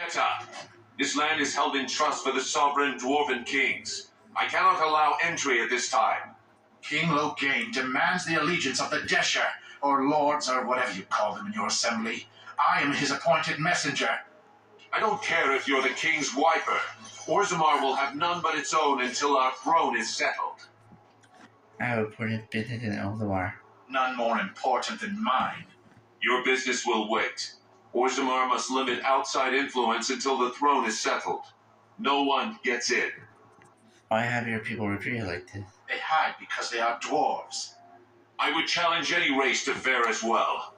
Greta, this land is held in trust for the sovereign dwarven kings. I cannot allow entry at this time. King Loghain demands the allegiance of the Desher, or lords, or whatever you call them in your assembly. I am his appointed messenger. I don't care if you're the king's wiper. Orzammar will have none but its own until our throne is settled. I have appointed business in Orzammar. None more important than mine. Your business will wait. Orzammar must limit outside influence until the throne is settled. No one gets in. Why have your people retreated like this? They hide because they are dwarves. I would challenge any race to fare as well.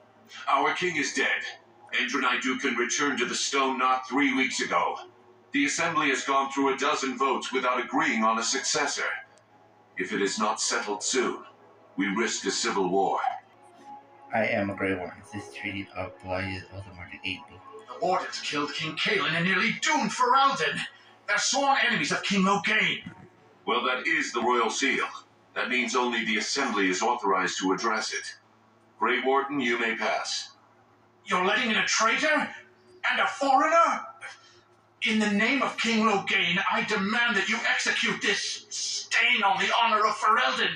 Our king is dead. Endriniducan returned to the Stone Knot 3 weeks ago. The Assembly has gone through 12 votes without agreeing on a successor. If it is not settled soon, we risk a civil war. I am a Grey Warden. This treaty obliges Orzammar to aid me. The Wardens killed King Cailan and nearly doomed Ferelden. They're sworn enemies of King Loghain. Well, that is the Royal Seal. That means only the Assembly is authorized to address it. Grey Warden, you may pass. You're letting in a traitor? And a foreigner? In the name of King Loghain, I demand that you execute this stain on the honor of Ferelden.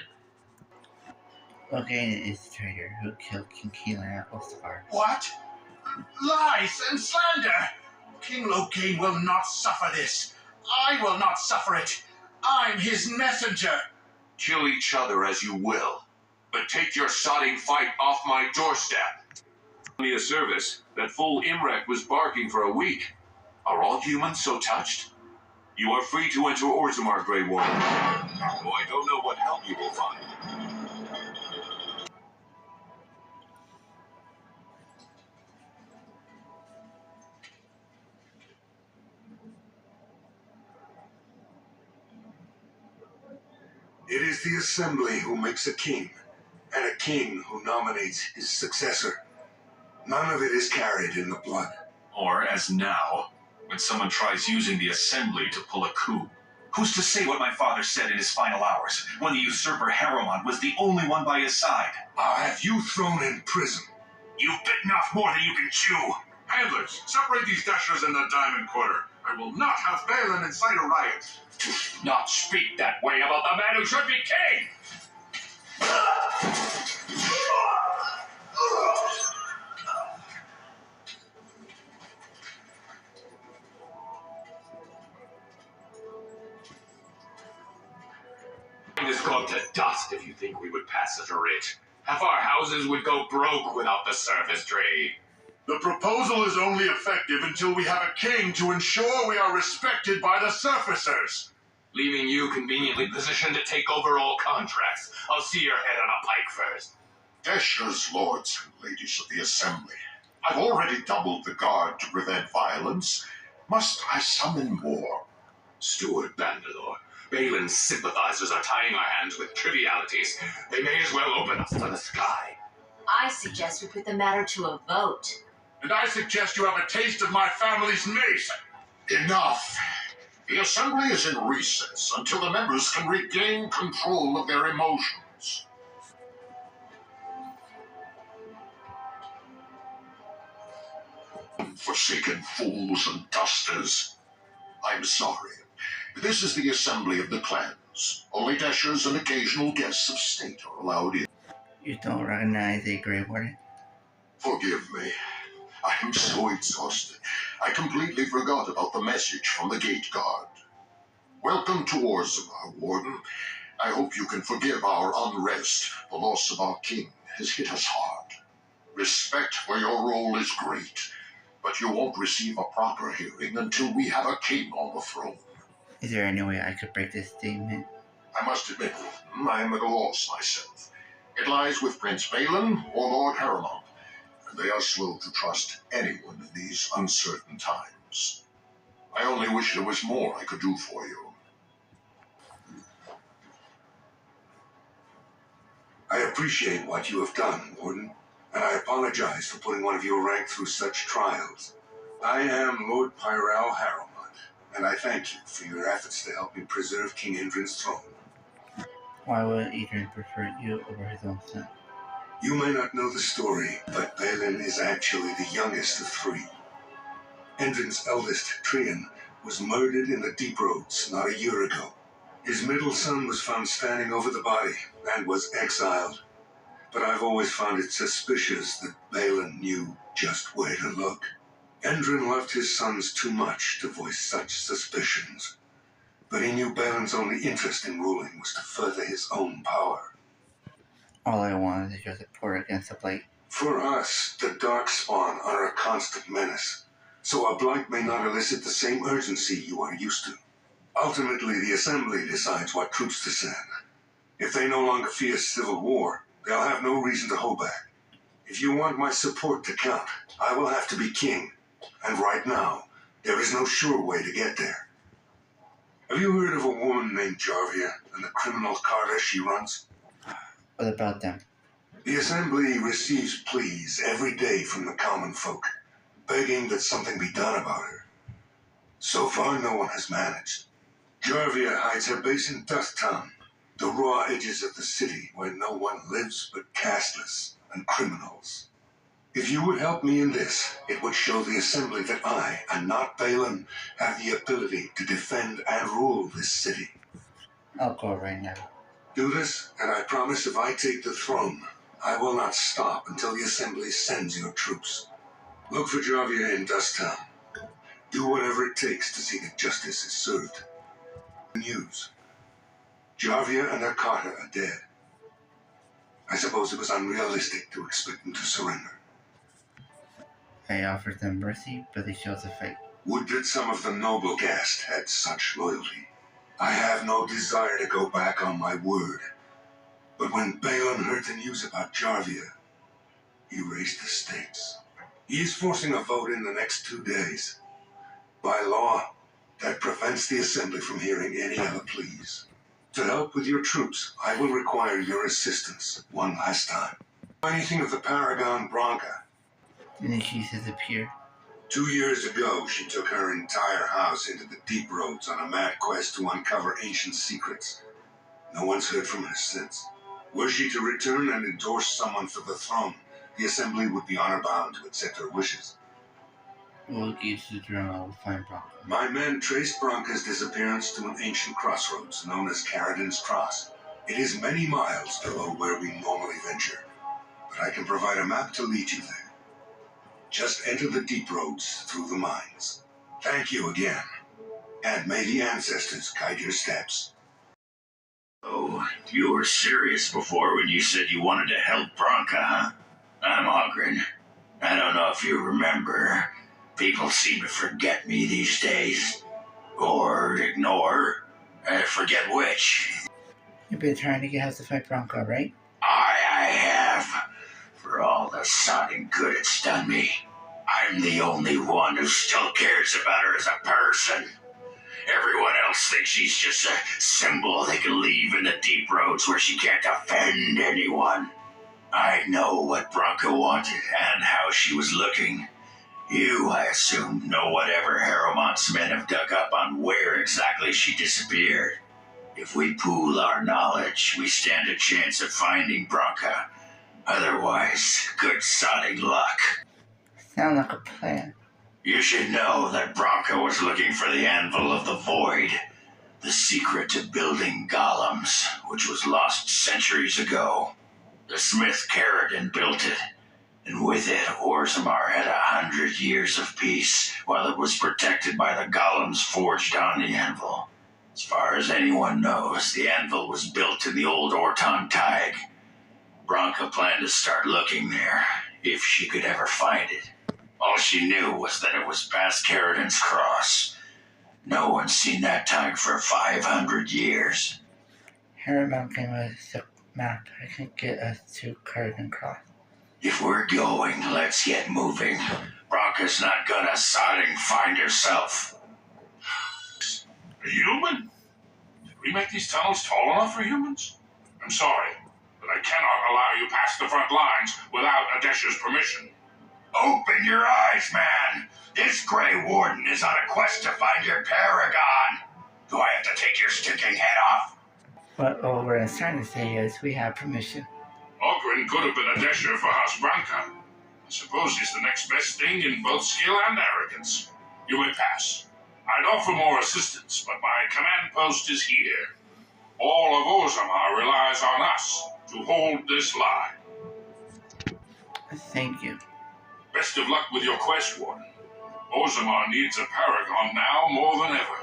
Loghain is the traitor who killed King Cailan at Ostagar. What? Lies and slander! King Loghain will not suffer this. I will not suffer it. I'm his messenger. Kill each other as you will, but take your sodding fight off my doorstep. Me a service that full Imrek was barking for a week. Are all humans so touched? You are free to enter Orzammar, Grey Warden. Though I don't know what help you will find. It is the Assembly who makes a king, and a king who nominates his successor. None of it is carried in the blood. Or, as now, when someone tries using the Assembly to pull a coup. Who's to say what my father said in his final hours, when the usurper Harrowmont was the only one by his side? I'll have you thrown in prison. You've bitten off more than you can chew. Handlers, separate these dashers in the Diamond Quarter. I will not have Balin incite a riot. Not speak that way about the man who should be king! This club to dust if you think we would pass such a writ. Half our houses would go broke without the surface trade. The proposal is only effective until we have a king to ensure we are respected by the surfacers. Leaving you conveniently positioned to take over all contracts. I'll see your head on a pike first. Desher's lords and ladies of the Assembly, I've already doubled the guard to prevent violence. Must I summon more? Steward Bandalore, Balin's sympathizers are tying our hands with trivialities. They may as well open us to the sky. I suggest we put the matter to a vote. And I suggest you have a taste of my family's mace. Enough! The Assembly is in recess until the members can regain control of their emotions. Forsaken fools and dusters. I'm sorry. This is the Assembly of the Clans. Only Dashers and occasional guests of state are allowed in. You don't recognize a Grey Warden? Forgive me. I am so exhausted. I completely forgot about the message from the gate guard. Welcome to Orzammar, Warden. I hope you can forgive our unrest. The loss of our king has hit us hard. Respect for your role is great, but you won't receive a proper hearing until we have a king on the throne. Is there any way I could break this statement? I must admit, I am at a loss myself. It lies with Prince Balin or Lord Harrowmont, and they are slow to trust anyone in these uncertain times. I only wish there was more I could do for you. I appreciate what you have done, Warden, and I apologize for putting one of your rank through such trials. I am Lord Pyral Harrowmont, and I thank you for your efforts to help me preserve King Indrin's throne. Why would Adrian prefer you over his own son? You may not know the story, but Balin is actually the youngest of three. Endrin's eldest, Trian, was murdered in the Deep Roads not a year ago. His middle son was found standing over the body and was exiled. But I've always found it suspicious that Balin knew just where to look. Endrin loved his sons too much to voice such suspicions. But he knew Balin's only interest in ruling was to further his own power. All I wanted is your support against the Blight. For us, the Darkspawn are a constant menace, so a blight may not elicit the same urgency you are used to. Ultimately, the Assembly decides what troops to send. If they no longer fear civil war, they'll have no reason to hold back. If you want my support to count, I will have to be king. And right now, there is no sure way to get there. Have you heard of a woman named Jarvia and the criminal carter she runs? What about them? The Assembly receives pleas every day from the common folk, begging that something be done about her. So far, no one has managed. Jarvia hides her base in Dusttown, the raw edges of the city where no one lives but casteless and criminals. If you would help me in this, it would show the Assembly that I, and not Balin, have the ability to defend and rule this city. I'll go right now. Do this, and I promise if I take the throne, I will not stop until the Assembly sends your troops. Look for Jarvia in Dusttown. Do whatever it takes to see that justice is served. News. Jarvia and her carter are dead. I suppose it was unrealistic to expect them to surrender. I offered them mercy, but they chose to fight. Would that some of the noble caste had such loyalty. I have no desire to go back on my word. But when Balin heard the news about Jarvia, he raised the stakes. He is forcing a vote in the next 2 days. By law, that prevents the Assembly from hearing any other pleas. To help with your troops, I will require your assistance one last time. Anything of the Paragon Branca? And then she disappeared. 2 years ago, she took her entire house into the Deep Roads on a mad quest to uncover ancient secrets. No one's heard from her since. Were she to return and endorse someone for the throne, the Assembly would be honor-bound to accept her wishes. We'll get to the throne. I will find Branca. My men traced Branca's disappearance to an ancient crossroads known as Caridin's Cross. It is many miles below where we normally venture, but I can provide a map to lead you there. Just enter the Deep Roads through the mines. Thank you again, and may the ancestors guide your steps. Oh, you were serious before when you said you wanted to help Branca, huh? I'm Oghren. I don't know if you remember. People seem to forget me these days. Or ignore. I forget which. You've been trying to get us to fight Branca, right? I have. For all the sodding good it's done me. I'm the only one who still cares about her as a person. Everyone else thinks she's just a symbol they can leave in the Deep Roads where she can't offend anyone. I know what Branca wanted and how she was looking. You, I assume, know whatever Harrowmont's men have dug up on where exactly she disappeared. If we pool our knowledge, we stand a chance of finding Branca. Otherwise, good sodding luck. Sound like a plan. You should know that Branca was looking for the Anvil of the Void, the secret to building golems, which was lost centuries ago. The smith Caridin built it, and with it, Orzammar had 100 years of peace, while it was protected by the golems forged on the Anvil. As far as anyone knows, the Anvil was built in the old Orton Thaig. Branca planned to start looking there, if she could ever find it. All she knew was that it was past Caridin's Cross. No one's seen that Thaig for 500 years. Harrowmont came with a map. I can get us to Caridin's Cross. If we're going, let's get moving. Branca's not gonna sodding find herself. A human? Did we make these tunnels tall enough for humans? I'm sorry, but I cannot allow you past the front lines without Adesha's permission. Open your eyes, man! This Grey Warden is on a quest to find your Paragon! Do I have to take your stinking head off? What we're trying to say is we have permission. Oghren could have been Adesha for House Branca. I suppose he's the next best thing in both skill and arrogance. You may pass. I'd offer more assistance, but my command post is here. All of Orzammar relies on us to hold this line. Thank you. Best of luck with your quest, Warden. Orzammar needs a paragon now more than ever.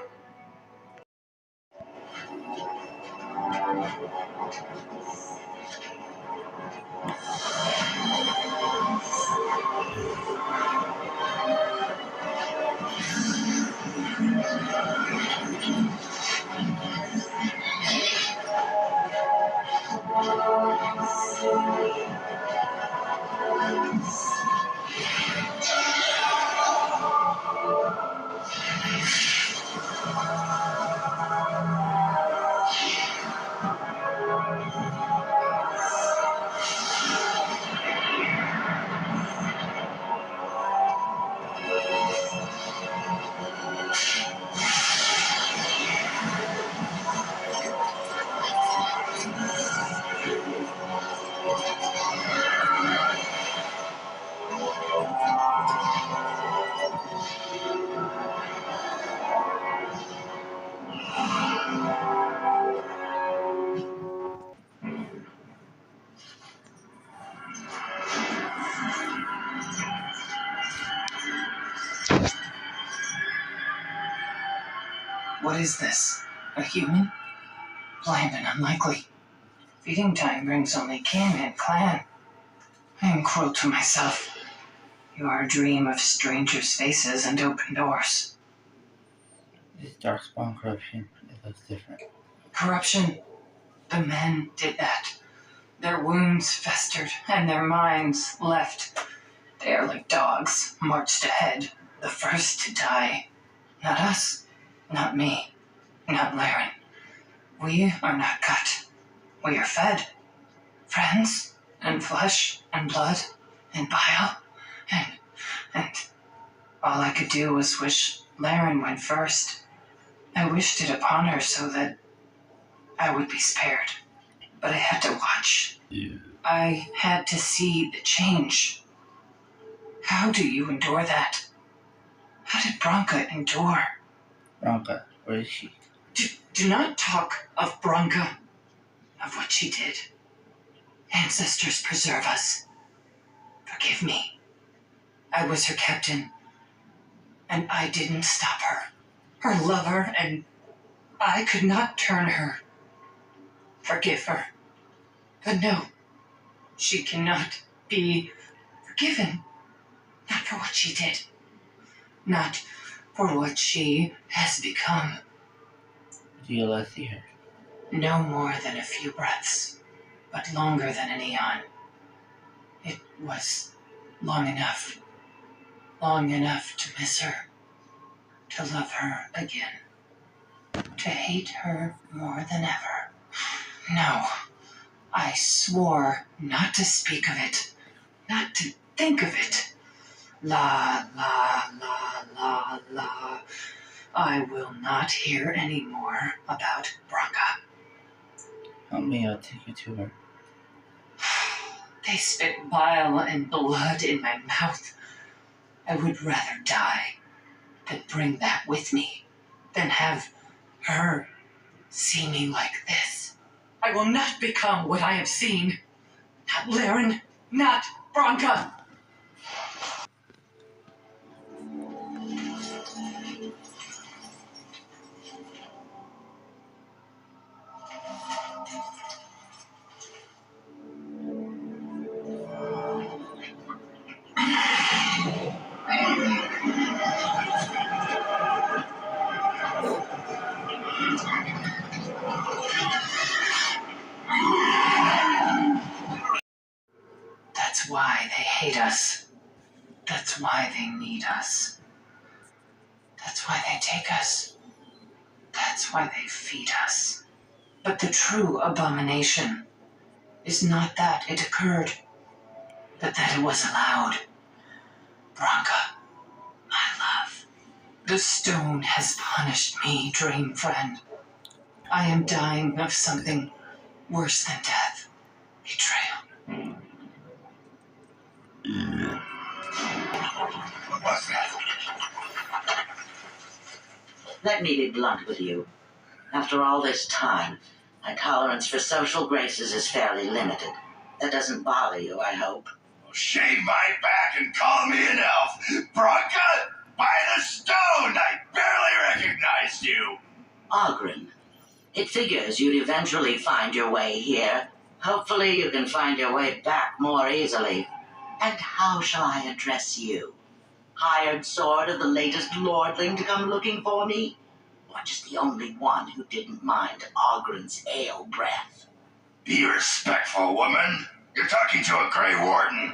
What is this? A human? Bland and unlikely. Feeding time brings only kin and clan. I am cruel to myself. You are a dream of strangers' faces and open doors. This darkspawn corruption, it looks different. Corruption. The men did that. Their wounds festered and their minds left. They are like dogs, marched ahead, the first to die. Not us, not me, not Laren. We are not cut. We are fed. Friends, and flesh, and blood, and bile, and all I could do was wish Laren went first. I wished it upon her so that I would be spared. But I had to watch. Yeah. I had to see the change. How do you endure that? How did Branka endure? Branka, where is she? Do not talk of Branka, of what she did. Ancestors preserve us. Forgive me. I was her captain, and I didn't stop her. Her lover, and I could not turn her. Forgive her. But no, she cannot be forgiven. Not for what she did. Not for what she has become. Do you last see her? No more than a few breaths, but longer than an eon. It was long enough to miss her, to love her again, to hate her more than ever. No, I swore not to speak of it, not to think of it. La, la, la, la, la. I will not hear any more about Branka. Help me, I'll take you to her. They spit bile and blood in my mouth. I would rather die than bring that with me, than have her see me like this. I will not become what I have seen. Not Laren, not Branka. That's why they hate us. That's why they need us. That's why they take us. That's why they feed us. But the true abomination is not that it occurred, but that it was allowed. Branka, my love, the stone has punished me, dream friend. I am dying of something worse than death. Betrayal. What was that? Let me be blunt with you. After all this time, my tolerance for social graces is fairly limited. That doesn't bother you, I hope. Well, shave my back and call me an elf. Bronca, by the stone, I barely recognized you. Oghren, it figures you'd eventually find your way here. Hopefully you can find your way back more easily. And how shall I address you? Hired sword of the latest lordling to come looking for me? Or just the only one who didn't mind Oghren's ale breath? Be respectful, woman. You're talking to a Grey Warden.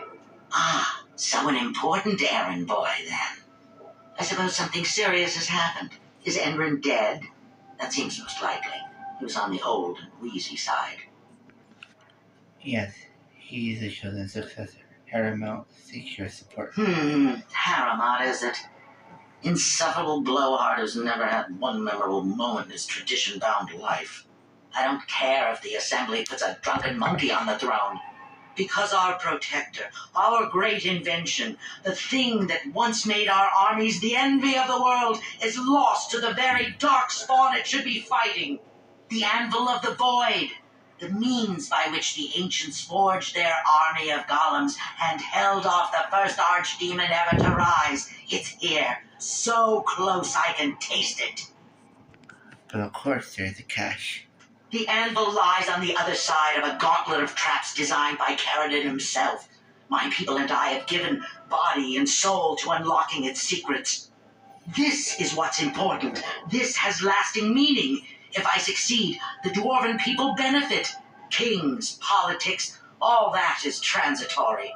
Ah, so an important errand boy, then. I suppose something serious has happened. Is Enron dead? That seems most likely. He was on the old and wheezy side. Yes, he is the chosen successor. Harrowmont seeks your support. Harrowmont, is it? Insufferable blowhard who's never had one memorable moment in his tradition-bound life. I don't care if the Assembly puts a drunken monkey on the throne. Because our protector, our great invention, the thing that once made our armies the envy of the world, is lost to the very dark spawn it should be fighting. The Anvil of the Void, the means by which the ancients forged their army of golems and held off the first archdemon ever to rise. It's here, so close I can taste it. But of course there's the cache. The anvil lies on the other side of a gauntlet of traps designed by Caridin himself. My people and I have given body and soul to unlocking its secrets. This is what's important. This has lasting meaning. If I succeed, the Dwarven people benefit. Kings, politics, all that is transitory.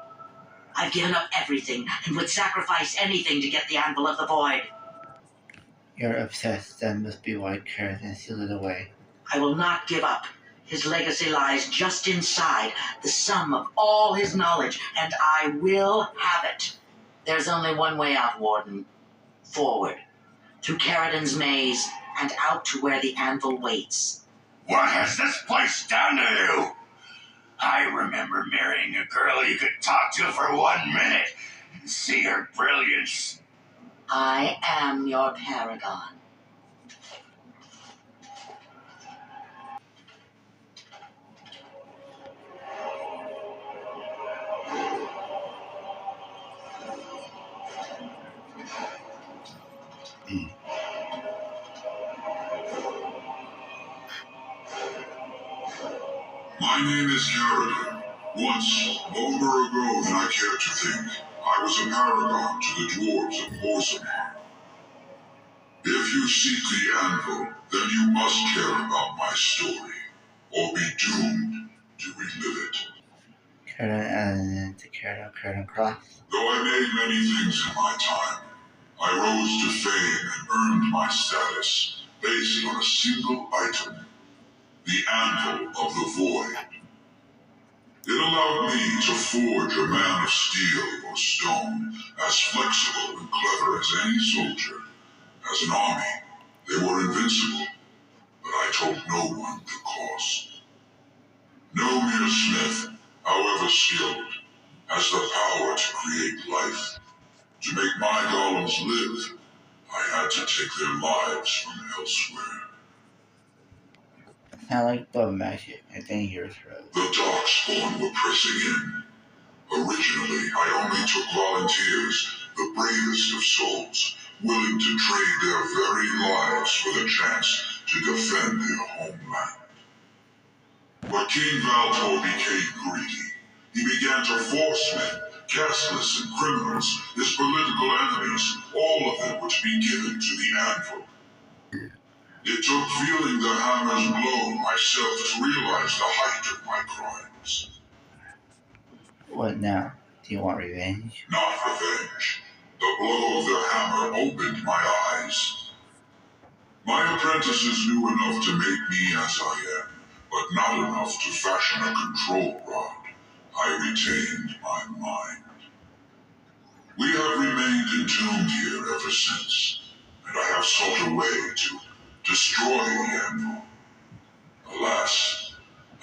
I've given up everything and would sacrifice anything to get the Anvil of the Void. You're obsessed, that must be why Caridin sealed it away. I will not give up. His legacy lies just inside, the sum of all his knowledge, and I will have it. There's only one way out, Warden. Forward. Through Caridin's maze, and out to where the anvil waits. What has this place done to you? I remember marrying a girl you could talk to for 1 minute and see her brilliance. I am your paragon. My name is Caridin. Once, longer ago than I care to think, I was a paragon to the dwarves of Orzammar. If you seek the anvil, then you must care about my story, or be doomed to relive it. Caridin and the Caridin Cross. Though I made many things in my time, I rose to fame and earned my status based on a single item. The Anvil of the Void. It allowed me to forge a man of steel or stone as flexible and clever as any soldier. As an army, they were invincible, but I told no one the cost. No mere smith, however skilled, has the power to create life. To make my golems live, I had to take their lives from elsewhere. Not like blood magic and dangerous road. The Darkspawn were pressing in. Originally, I only took volunteers, the bravest of souls, willing to trade their very lives for the chance to defend their homeland. But King Valtor became greedy. He began to force men, casteless and criminals, his political enemies, all of them were to be given to the Anvil. It took feeling the hammer's blow myself to realize the height of my crimes. What now? Do you want revenge? Not revenge. The blow of the hammer opened my eyes. My apprentices knew enough to make me as I am, but not enough to fashion a control rod. I retained my mind. We have remained entombed here ever since, and I have sought a way to destroy the Anvil. Alas,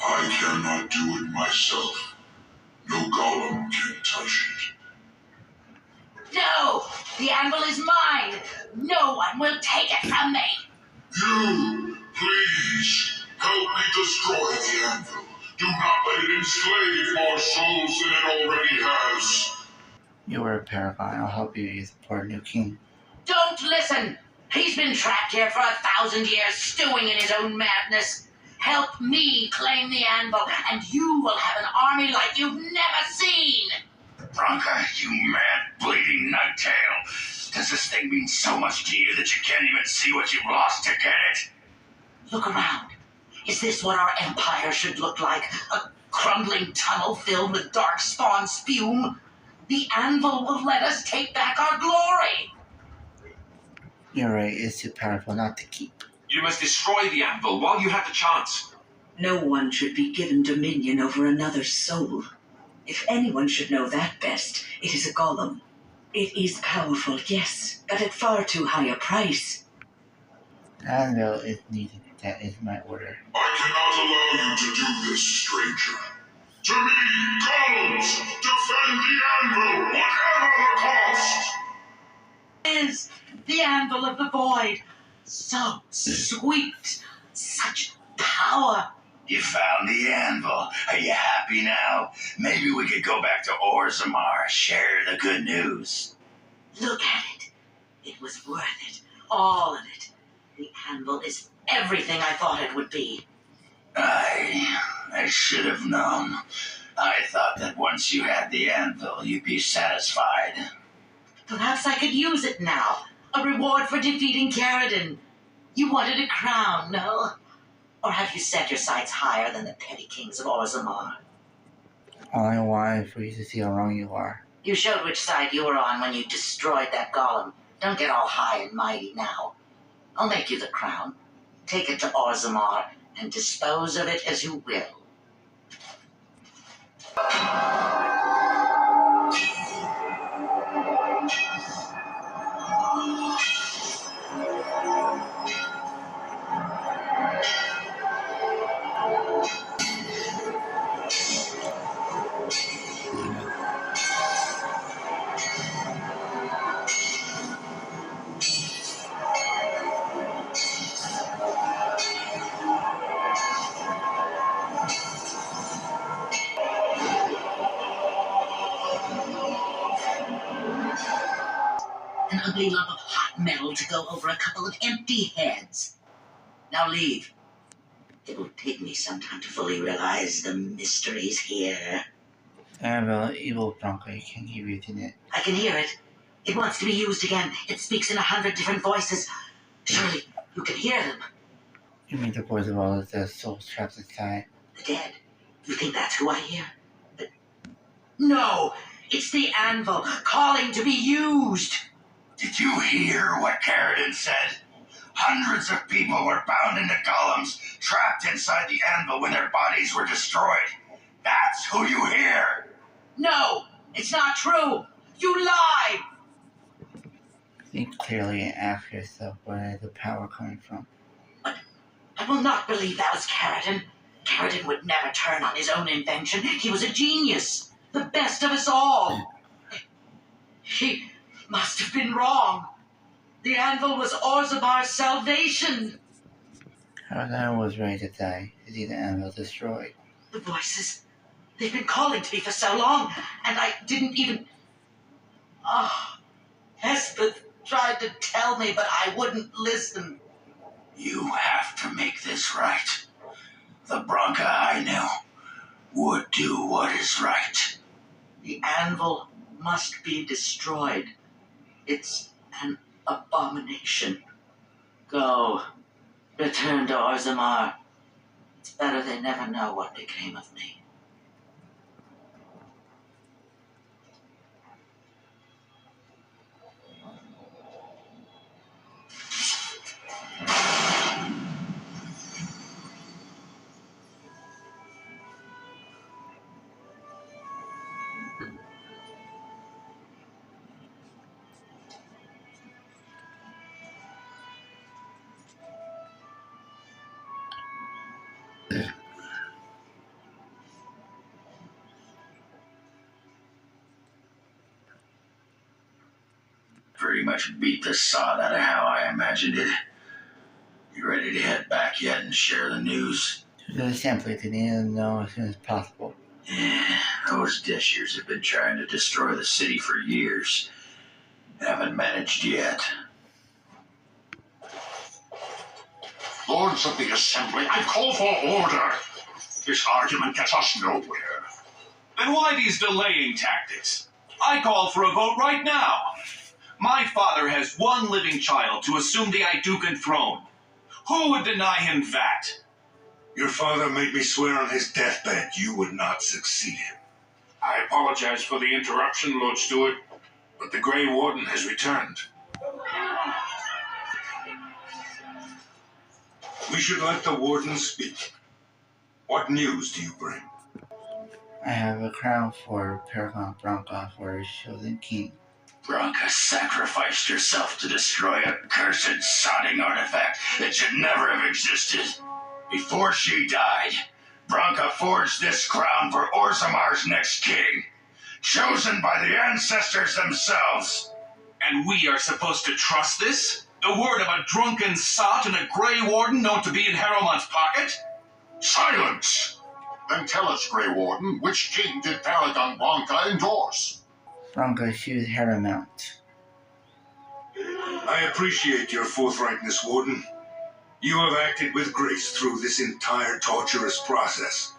I cannot do it myself. No golem can touch it. No! The anvil is mine! No one will take it from me! You, please, help me destroy the anvil. Do not let it enslave more souls than it already has. You are a paragon. I'll help you support a new king. Don't listen! He's been trapped here for 1,000 years, stewing in his own madness. Help me claim the anvil, and you will have an army like you've never seen! Bronca, you mad, bleeding nighttail. Does this thing mean so much to you that you can't even see what you've lost to get it? Look around. Is this what our empire should look like? A crumbling tunnel filled with dark spawn spume? The anvil will let us take back our glory! You're right, it's too powerful not to keep. You must destroy the anvil while you have the chance. No one should be given dominion over another's soul. If anyone should know that best, it is a golem. It is powerful, yes, but at far too high a price. I know it's needed. That is my order. I cannot allow you to do this, stranger. To me, golems, defend the anvil, whatever the cost! Is the anvil of the void. So sweet, such power. You found the anvil. Are you happy now? Maybe we could go back to Orzammar, share the good news. Look at it. It was worth it. All of it. The anvil is everything I thought it would be. I should have known. I thought that once you had the anvil, you'd be satisfied. Perhaps I could use it now. A reward for defeating Caridin. You wanted a crown, no? Or have you set your sights higher than the petty kings of Orzammar? All I want is for you to see how wrong you are. You showed which side you were on when you destroyed that golem. Don't get all high and mighty now. I'll make you the crown. Take it to Orzammar and dispose of it as you will. An ugly lump of hot metal to go over a couple of empty heads. Now leave. It will take me some time to fully realize the mysteries here. Annabelle, evil Bronco, you can't keep using it. I can hear it. It wants to be used again. It speaks in 100 different voices. Surely you can hear them. You mean the voice of all of the souls trapped inside? The dead. You think that's who I hear? But no! It's the anvil calling to be used! Did you hear what Caridin said? Hundreds of people were bound into golems, trapped inside the anvil when their bodies were destroyed. That's who you hear! No! It's not true! You lie! Think clearly and ask yourself where is the power coming from. I will not believe that was Caridin. Caridin would never turn on his own invention. He was a genius. The best of us all. He must have been wrong. The anvil was Orzammar's salvation. Caroline was ready to die to see the anvil destroyed. The voices, they've been calling to me for so long, and I didn't even... Hespeth tried to tell me, but I wouldn't listen. You have to make this right. The Bronca I knew would do what is right. The anvil must be destroyed. It's an abomination. Go. Return to Orzammar. It's better they never know what became of me. Pretty much beat the sod out of how I imagined it. You ready to head back yet and share the news? To the assembly, they need to know as soon as possible. Yeah, those Dishers have been trying to destroy the city for years. Haven't managed yet. Lords of the Assembly, I call for order. This argument gets us nowhere. Then why these delaying tactics? I call for a vote right now. My father has one living child to assume the Idukan throne. Who would deny him that? Your father made me swear on his deathbed you would not succeed him. I apologize for the interruption, Lord Stewart, but the Grey Warden has returned. We should let the Warden speak. What news do you bring? I have a crown for Paragon Branka for his chosen king. Branka sacrificed herself to destroy a cursed sodding artifact that should never have existed. Before she died, Branka forged this crown for Orzamar's next king, chosen by the ancestors themselves. And we are supposed to trust this? The word of a drunken sot and a Grey Warden known to be in Harrowmont's pocket? Silence! Then tell us, Grey Warden, which king did Paragon Branka endorse? Branka choose Harrowmont. I appreciate your forthrightness, Warden. You have acted with grace through this entire torturous process.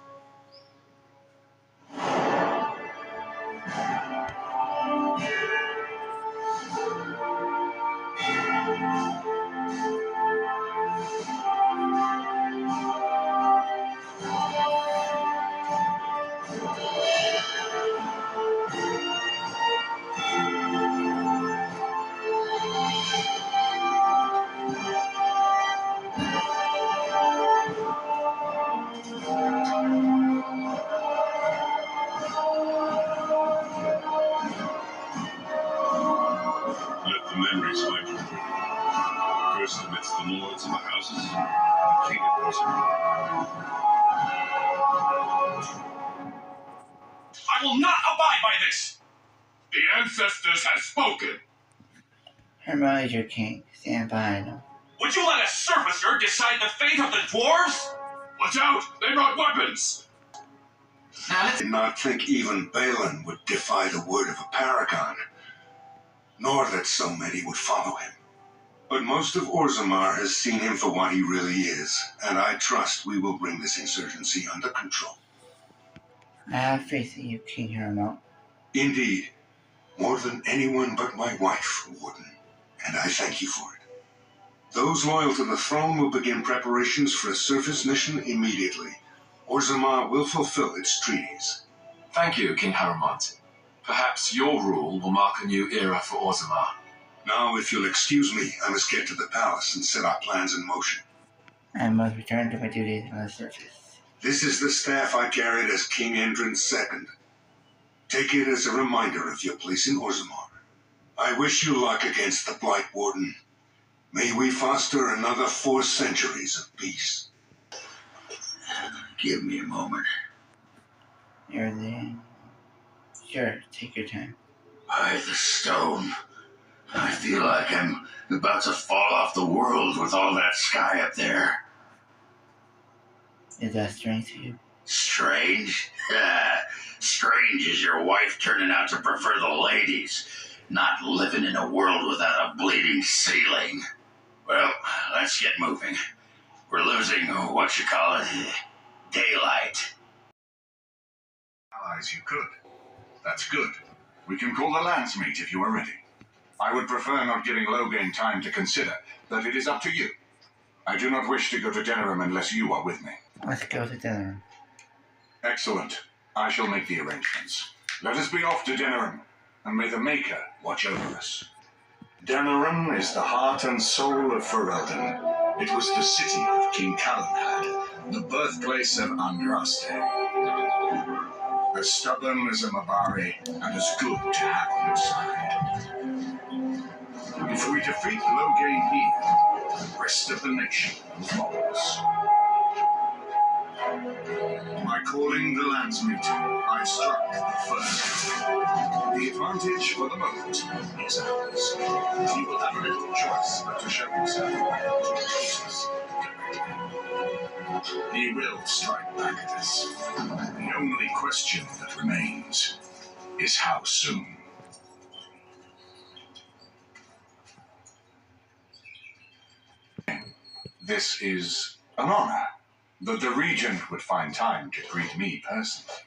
Let the memories find you. First amidst the lords and the houses, the king of Orzammar. I will not abide by this! The ancestors have spoken! Harrowmont is your king. Stand behind him. Would you let a surfacer decide the fate of the dwarves? Watch out! They brought weapons! I did not think even Balin would defy the word of a paragon, nor that so many would follow him. But most of Orzammar has seen him for what he really is, and I trust we will bring this insurgency under control. I have faith in you, King Harrowmont. Indeed, more than anyone but my wife, Warden, and I thank you for it. Those loyal to the throne will begin preparations for a surface mission immediately. Orzammar will fulfill its treaties. Thank you, King Harrowmont. Perhaps your rule will mark a new era for Orzammar. Now, if you'll excuse me, I must get to the palace and set our plans in motion. I must return to my duties on the surface. This is the staff I carried as King Endrin's II. Take it as a reminder of your place in Orzammar. I wish you luck against the Blight Warden. May we foster another 4 centuries of peace. Give me a moment. Everything. Sure, take your time. By the stone. I feel like I'm about to fall off the world with all that sky up there. Is that strange to you? Strange? Strange is your wife turning out to prefer the ladies, not living in a world without a bleeding ceiling. Well, let's get moving. We're losing, daylight. Allies you could. That's good. We can call the Landsmeet if you are ready. I would prefer not giving Loghain time to consider, but it is up to you. I do not wish to go to Denerim unless you are with me. Let's go to Denerim. Excellent. I shall make the arrangements. Let us be off to Denerim, and may the Maker watch over us. Denerim is the heart and soul of Ferelden. It was the city of King Calenhad, the birthplace of Andraste. As stubborn as a Mabari, and as good to have on your side. If we defeat Loghain here, the rest of the nation will follow us. By calling the Landsmeet, I struck the first. The advantage for the moment is ours. You will have little choice but to show yourself back to the He will strike back at us. The only question that remains is how soon. This is an honor that the Regent would find time to greet me personally.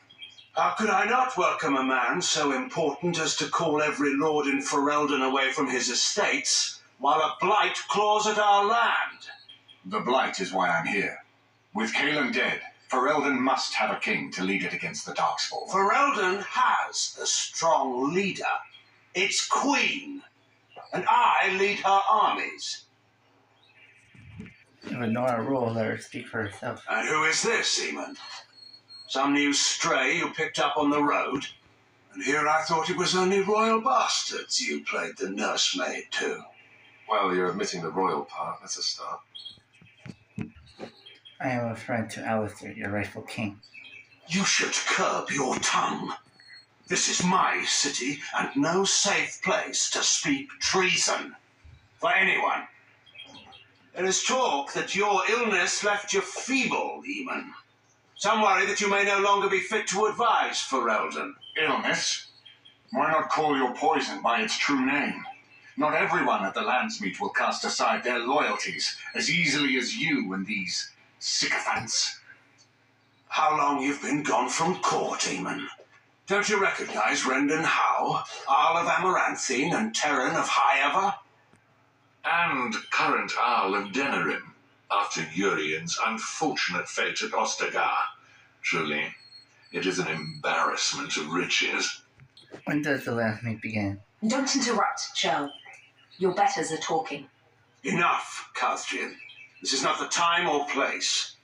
How could I not welcome a man so important as to call every lord in Ferelden away from his estates, while a blight claws at our land? The Blight is why I'm here. With Cailan dead, Ferelden must have a king to lead it against the Darkspawn. Ferelden has a strong leader. Its queen. And I lead her armies. With Nora rule, let her speak for herself. And who is this, Eamon? Some new stray you picked up on the road? And here I thought it was only royal bastards you played the nursemaid to. Well, you're admitting the royal part. That's a start. I am a friend to Alistair, your rightful king. You should curb your tongue. This is my city, and no safe place to speak treason. For anyone. There is talk that your illness left you feeble, Eamon. Some worry that you may no longer be fit to advise Ferelden. Illness? Why not call your poison by its true name? Not everyone at the Landsmeet will cast aside their loyalties as easily as you and these sycophants. How long you've been gone from court, Eamon? Don't you recognize Rendon Howe, Arl of Amaranthine, and Terran of Highever? And current Arl of Denerim, after Urien's unfortunate fate at Ostagar. Truly, it is an embarrassment of riches. When does the last meet begin? Don't interrupt, Joe. Your betters are talking. Enough, Cathrian. This is not the time or place.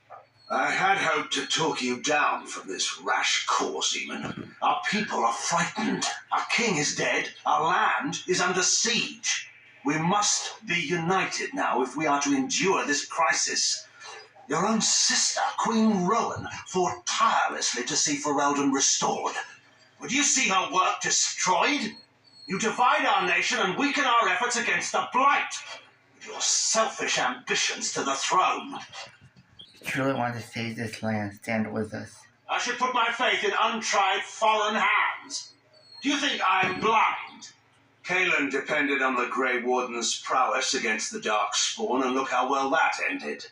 I had hoped to talk you down from this rash course, Eamon. Our people are frightened. Our king is dead. Our land is under siege. We must be united now if we are to endure this crisis. Your own sister, Queen Rowan, fought tirelessly to see Ferelden restored. Would you see her work destroyed? You divide our nation and weaken our efforts against the Blight, with your selfish ambitions to the throne. If you truly want to save this land, stand with us. I should put my faith in untried foreign hands. Do you think I'm blind? Cailan depended on the Grey Warden's prowess against the Darkspawn, and look how well that ended.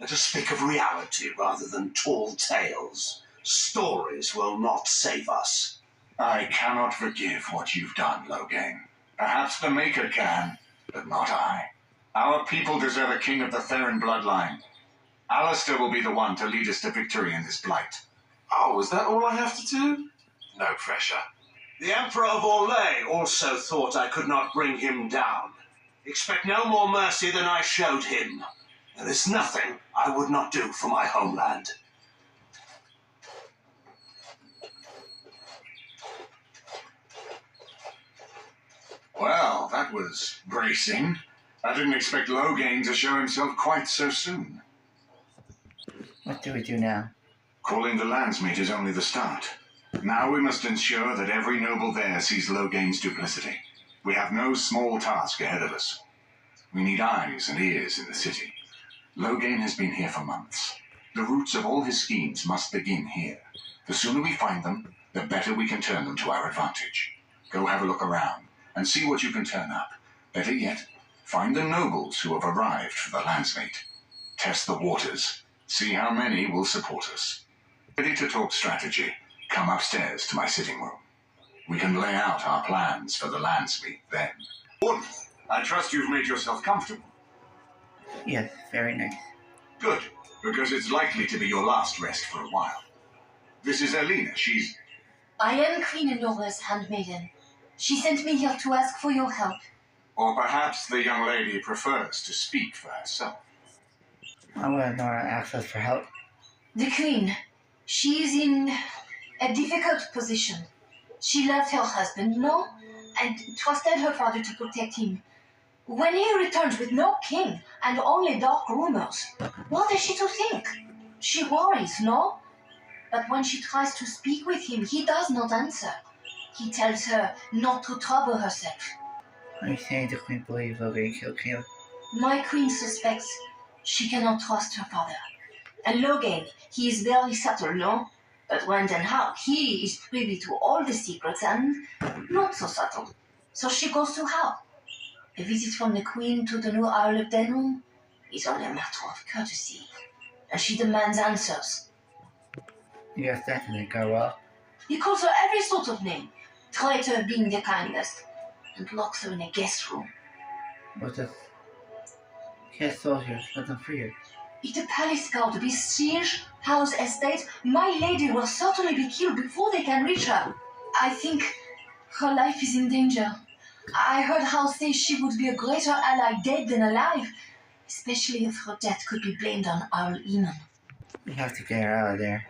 Let us speak of reality rather than tall tales. Stories will not save us. I cannot forgive what you've done, Loghain. Perhaps the Maker can, but not I. Our people deserve a king of the Theron bloodline. Alistair will be the one to lead us to victory in this Blight. Oh, is that all I have to do? No pressure. The Emperor of Orlais also thought I could not bring him down. Expect no more mercy than I showed him. There is nothing I would not do for my homeland. Well, that was bracing. I didn't expect Loghain to show himself quite so soon. What do we do now? Calling the Landsmeet is only the start. Now we must ensure that every noble there sees Loghain's duplicity. We have no small task ahead of us. We need eyes and ears in the city. Loghain has been here for months. The roots of all his schemes must begin here. The sooner we find them, the better we can turn them to our advantage. Go have a look around and see what you can turn up. Better yet, find the nobles who have arrived for the Landsmeet. Test the waters. See how many will support us. Ready to talk strategy? Come upstairs to my sitting room. We can lay out our plans for the Landsmeet then. Warden, I trust you've made yourself comfortable. Yes, very nice. Good, because it's likely to be your last rest for a while. This is Elena. She's... I am Queen Enora's handmaiden. She sent me here to ask for your help. Or perhaps the young lady prefers to speak for herself. Why would Nora ask us for help? The Queen. She is in a difficult position. She loved her husband, no? And trusted her father to protect him. When he returns with no king and only dark rumors, what is she to think? She worries, no? But when she tries to speak with him, he does not answer. He tells her not to trouble herself. Are you saying the Queen believes Loghain killed Caleb? My queen suspects she cannot trust her father. And Logain, he is very subtle, no? But when and how, he is privy to all the secrets and not so subtle. So she goes to how? A visit from the Queen to the new Isle of Denham is only a matter of courtesy. And she demands answers. Yes, definitely, go well. He calls her every sort of name, traitor being the kindest, and locks her in a guest room. What does... He has soldiers, let them free her. If the palace guard besiege House Estate, my lady will certainly be killed before they can reach her. I think her life is in danger. I heard House say she would be a greater ally dead than alive, especially if her death could be blamed on Earl Eamon. We have to get her out of there.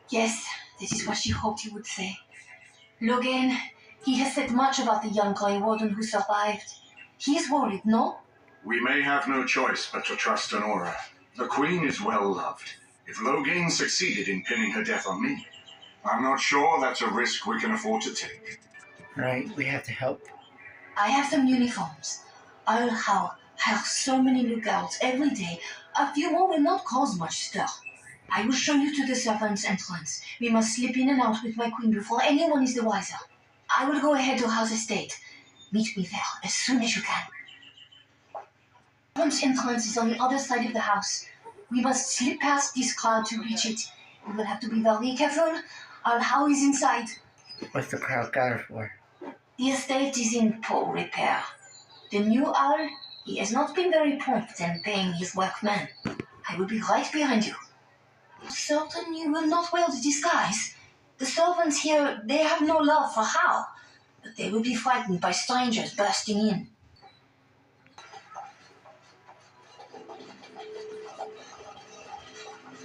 Yes, this is what she hoped he would say. Logain, he has said much about the young Grey Warden who survived. He is worried, no? We may have no choice but to trust Honora. The Queen is well loved. If Logain succeeded in pinning her death on me, I'm not sure that's a risk we can afford to take. Right, we have to help. I have some uniforms. Earl Howe has so many lookouts every day. A few more will not cause much stir. I will show you to the servants' entrance. We must slip in and out with my queen before anyone is the wiser. I will go ahead to House Estate. Meet me there as soon as you can. The servants' entrance is on the other side of the house. We must slip past this crowd to reach it. We will have to be very careful. Earl Howe is inside. What's the crowd gathered for? The estate is in poor repair. The new Earl, he has not been very prompt in paying his workmen. I will be right behind you. Certain you will not wear the disguise. The servants here, they have no love for Howe, but they will be frightened by strangers bursting in.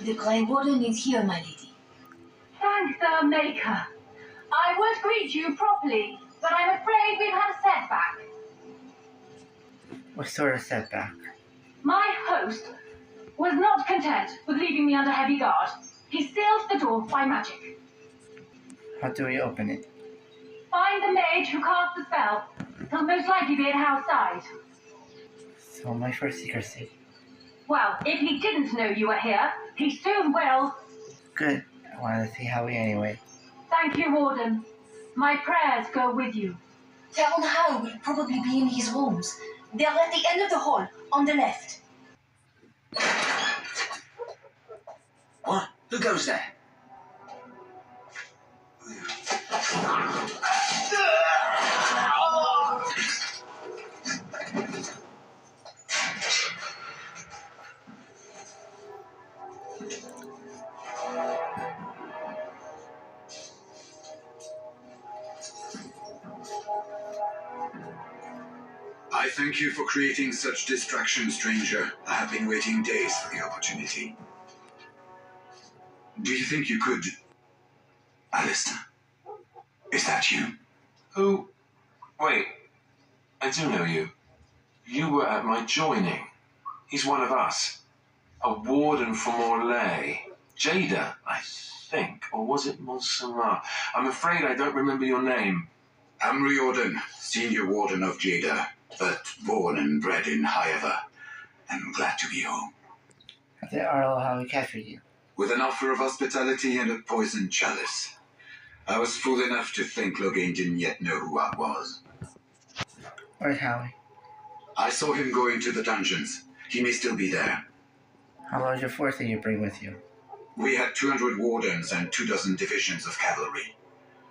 The Grey Warden is here, my lady. Thank the Maker. I would greet you properly, but I'm afraid we've had a setback. What sort of setback? My host was not content with leaving me under heavy guard. He sealed the door by magic. How do we open it? Find the mage who cast the spell. He'll most likely be at Howe's side. So much for secrecy. Well, if he didn't know you were here, he soon will. Good. I wanted to see Howie anyway. Thank you, Warden. My prayers go with you. Baron Howe will probably be in his rooms. They are at the end of the hall, on the left. What? Who goes there? I thank you for creating such distraction, stranger. I have been waiting days for the opportunity. Do you think you could... Alistair, is that you? Who? Wait, I do know you. You were at my joining. He's one of us. A warden from Orlais. Jada, I think. Or was it Montserrat? I'm afraid I don't remember your name. I'm Riordan, senior warden of Jada, but born and bred in Highever. I'm glad to be home. Has the Earl Howie captured you? With an offer of hospitality and a poisoned chalice. I was fool enough to think Logain didn't yet know who I was. Where's Howie? I saw him go into the dungeons. He may still be there. How large a force did you bring with you? We had 200 wardens and 24 divisions of cavalry.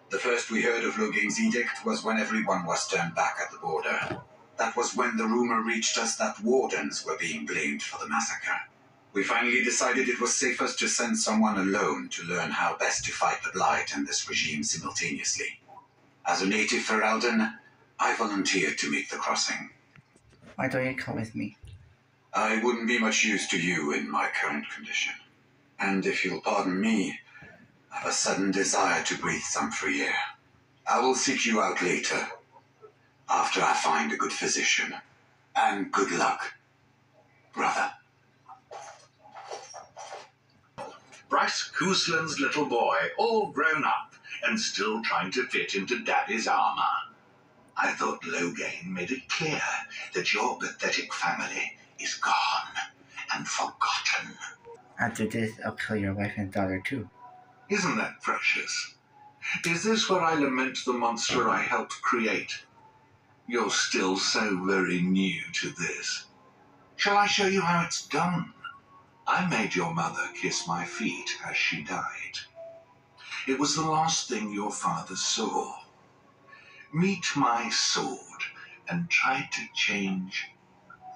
The first we heard of Logain's edict was when everyone was turned back at the border. That was when the rumor reached us that wardens were being blamed for the massacre. We finally decided it was safest to send someone alone to learn how best to fight the Blight and this regime simultaneously. As a native Ferelden, I volunteered to make the crossing. Why don't you come with me? I wouldn't be much use to you in my current condition. And if you'll pardon me, I have a sudden desire to breathe some free air. I will seek you out later, after I find a good physician. And good luck, brother. Bryce Cousland's little boy, all grown up and still trying to fit into Daddy's armor. I thought Logain made it clear that your pathetic family is gone and forgotten. After this, I'll kill your wife and daughter too. Isn't that precious? Is this where I lament the monster I helped create? You're still so very new to this. Shall I show you how it's done? I made your mother kiss my feet as she died. It was the last thing your father saw. Meet my sword and try to change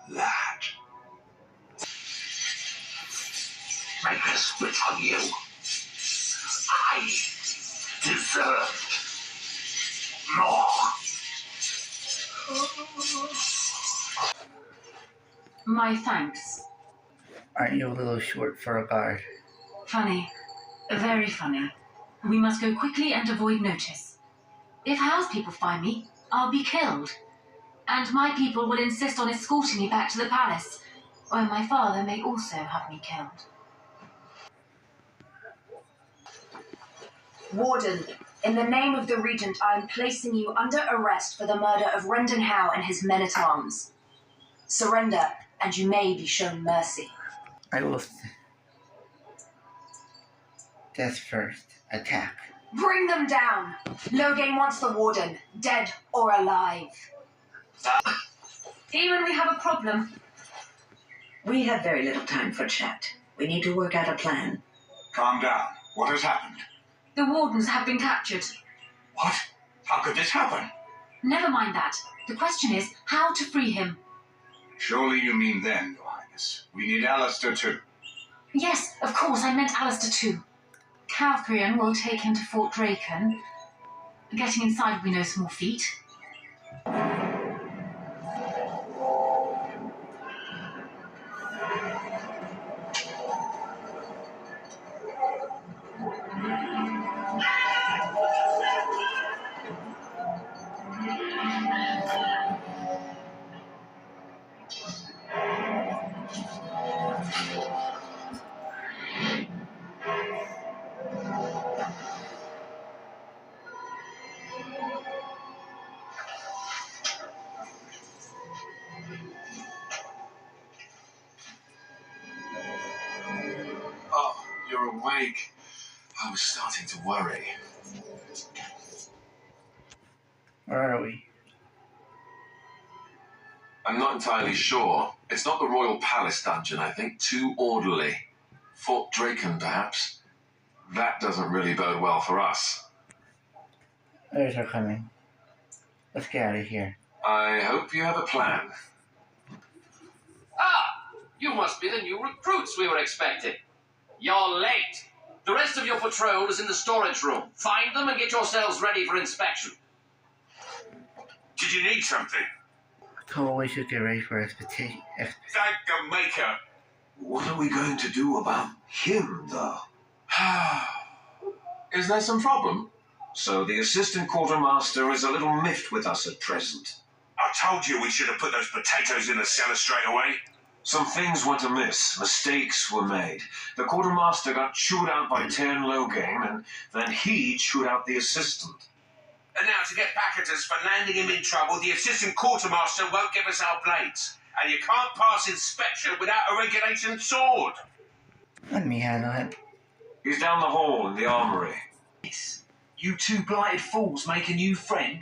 that. Make a split on you. I deserved more. My thanks. Aren't you a little short for a guard? Funny. Very funny. We must go quickly and avoid notice. If house people find me, I'll be killed. And my people will insist on escorting me back to the palace, where my father may also have me killed. Warden, in the name of the Regent, I am placing you under arrest for the murder of Rendon Howe and his men-at-arms. Surrender, and you may be shown mercy. I will. Death first. Attack. Bring them down! Loghain wants the Warden, dead or alive. Even we have a problem. We have very little time for chat. We need to work out a plan. Calm down. What has happened? The wardens have been captured. What? How could this happen? Never mind that. The question is how to free him. Surely you mean them, Your Highness. We need Alistair too. Yes, of course, I meant Alistair too. Calthrion will take him to Fort Draken. Getting inside will be no small feat. Oh, you're awake. I was starting to worry. Where are we? I'm not entirely sure. It's not the Royal Palace dungeon, I think. Too orderly. Fort Draken, perhaps. That doesn't really bode well for us. Others are coming. Let's get out of here. I hope you have a plan. Ah! You must be the new recruits we were expecting. You're late. The rest of your patrol is in the storage room. Find them and get yourselves ready for inspection. Did you need something? Told we should get ready for expedition. Thank the Maker. What are we going to do about him, though? Is there some problem? So the assistant quartermaster is a little miffed with us at present. I told you we should have put those potatoes in the cellar straight away. Some things went amiss. Mistakes were made. The quartermaster got chewed out by Tern Loghain, and then he chewed out the assistant. And now to get back at us for landing him in trouble, the assistant quartermaster won't give us our blades. And you can't pass inspection without a regulation sword. Let me handle it. He's down the hall in the armory. You two blighted fools make a new friend?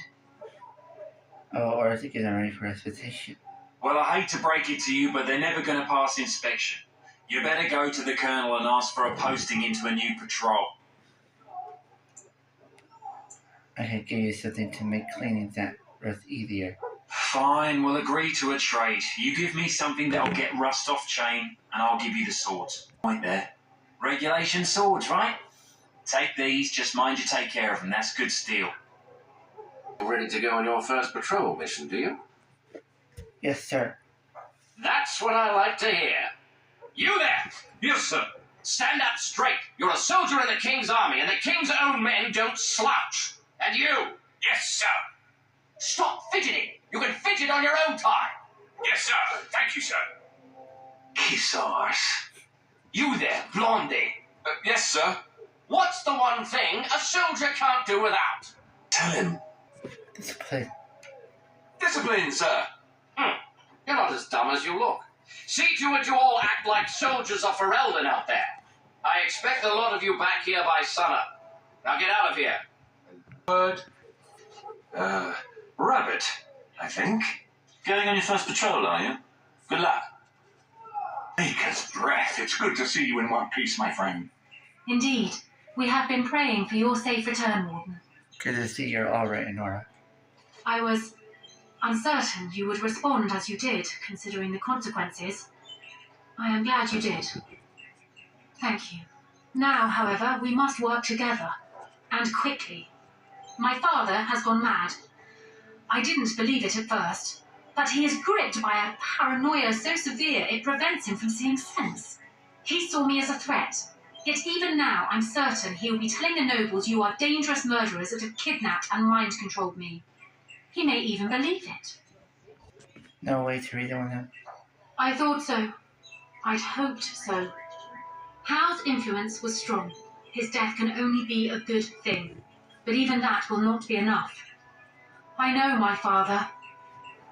Oh, or is it getting ready for expedition? Well, I hate to break it to you, but they're never going to pass inspection. You better go to the colonel and ask for a posting into a new patrol. I can give you something to make cleaning that rust easier. Fine, we'll agree to a trade. You give me something that'll get rust off chain, and I'll give you the swords. Point there. Regulation swords, right? Take these, just mind you take care of them. That's good steel. Ready to go on your first patrol mission, do you? Yes, sir. That's what I like to hear. You there! Yes, sir. Stand up straight. You're a soldier in the King's army, and the King's own men don't slouch. And you? Yes, sir. Stop fidgeting. You can fidget on your own time. Yes, sir. Thank you, sir. Kiss arse. You there, Blondie. Yes, sir. What's the one thing a soldier can't do without? Tell him. Discipline. Discipline, sir. You're not as dumb as you look. See to it you all act like soldiers of Ferelden out there. I expect a lot of you back here by sunup. Now get out of here. Bird? Rabbit, I think. Going on your first patrol, are you? Good luck. Maker's breath. It's good to see you in one piece, my friend. Indeed. We have been praying for your safe return, Warden. Good to see you're all right, Nora. I was uncertain you would respond as you did, considering the consequences. I am glad you did. Thank you. Now, however, we must work together. And quickly. My father has gone mad. I didn't believe it at first, but he is gripped by a paranoia so severe it prevents him from seeing sense. He saw me as a threat, yet even now I'm certain he will be telling the nobles you are dangerous murderers that have kidnapped and mind-controlled me. He may even believe it. No way to read on him. I thought so. I'd hoped so. Hal's influence was strong. His death can only be a good thing, but even that will not be enough. I know my father,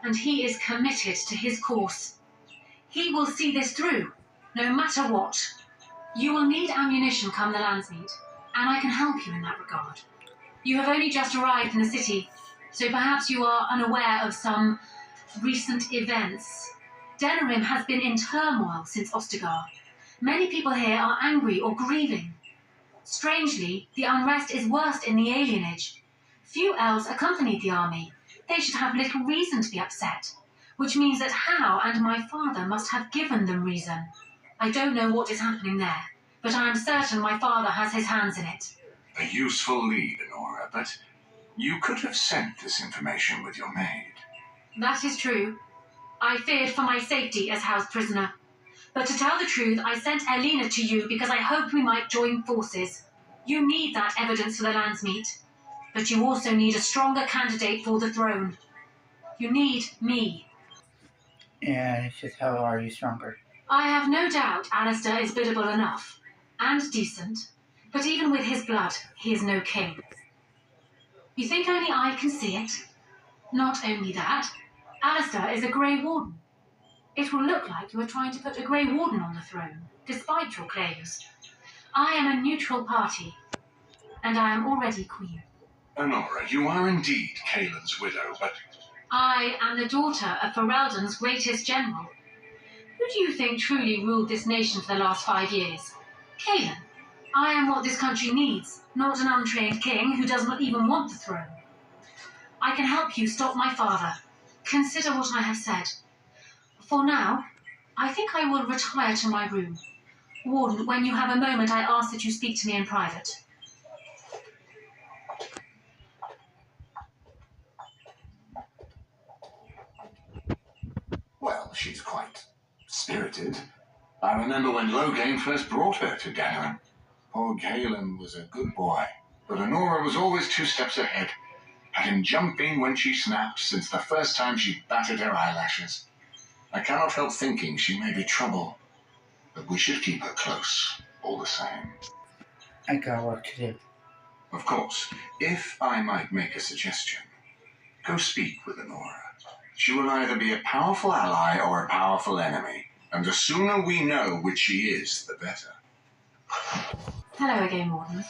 and he is committed to his course. He will see this through, no matter what. You will need ammunition come the Landsmeet, and I can help you in that regard. You have only just arrived in the city, so perhaps you are unaware of some recent events. Denerim has been in turmoil since Ostagar. Many people here are angry or grieving. Strangely, the unrest is worst in the alienage. Few elves accompanied the army. They should have little reason to be upset, which means that Hal and my father must have given them reason. I don't know what is happening there, but I am certain my father has his hands in it. A useful lead, Nora, but you could have sent this information with your maid. That is true. I feared for my safety as Hal's prisoner. But to tell the truth, I sent Elena to you because I hoped we might join forces. You need that evidence for the Landsmeet. But you also need a stronger candidate for the throne. You need me. And it's just how are you stronger? I have no doubt Alistair is biddable enough. And decent. But even with his blood, he is no king. You think only I can see it? Not only that, Alistair is a Grey Warden. It will look like you are trying to put a Grey Warden on the throne, despite your claims. I am a neutral party, and I am already queen. Nora, you are indeed Kaelin's widow, but... I am the daughter of Ferelden's greatest general. Who do you think truly ruled this nation for the last 5 years? Kaelin. I am what this country needs, not an untrained king who does not even want the throne. I can help you stop my father. Consider what I have said. For now, I think I will retire to my room. Warden, when you have a moment, I ask that you speak to me in private. Well, she's quite spirited. I remember when Loghain first brought her to Denerim. Poor Kaelin was a good boy, but Nora was always 2 steps ahead. Had him jumping when she snapped since the first time she batted her eyelashes. I cannot help thinking she may be trouble, but we should keep her close, all the same. I got work to do. Of course, if I might make a suggestion, go speak with Nora. She will either be a powerful ally or a powerful enemy, and the sooner we know which she is, the better. Hello again, Warden.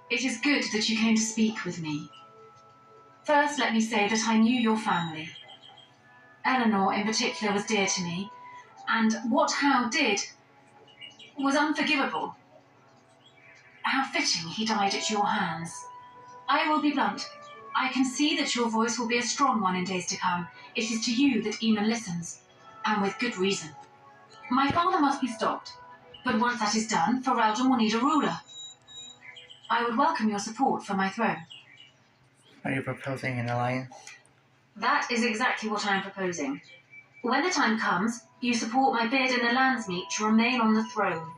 It is good that you came to speak with me. First, let me say that I knew your family. Eleanor, in particular, was dear to me, and what Hal did was unforgivable. How fitting he died at your hands. I will be blunt. I can see that your voice will be a strong one in days to come. It is to you that Eamon listens, and with good reason. My father must be stopped, but once that is done, Ferelden will need a ruler. I would welcome your support for my throne. Are you proposing an alliance? That is exactly what I am proposing. When the time comes, you support my bid in the Landsmeet to remain on the throne.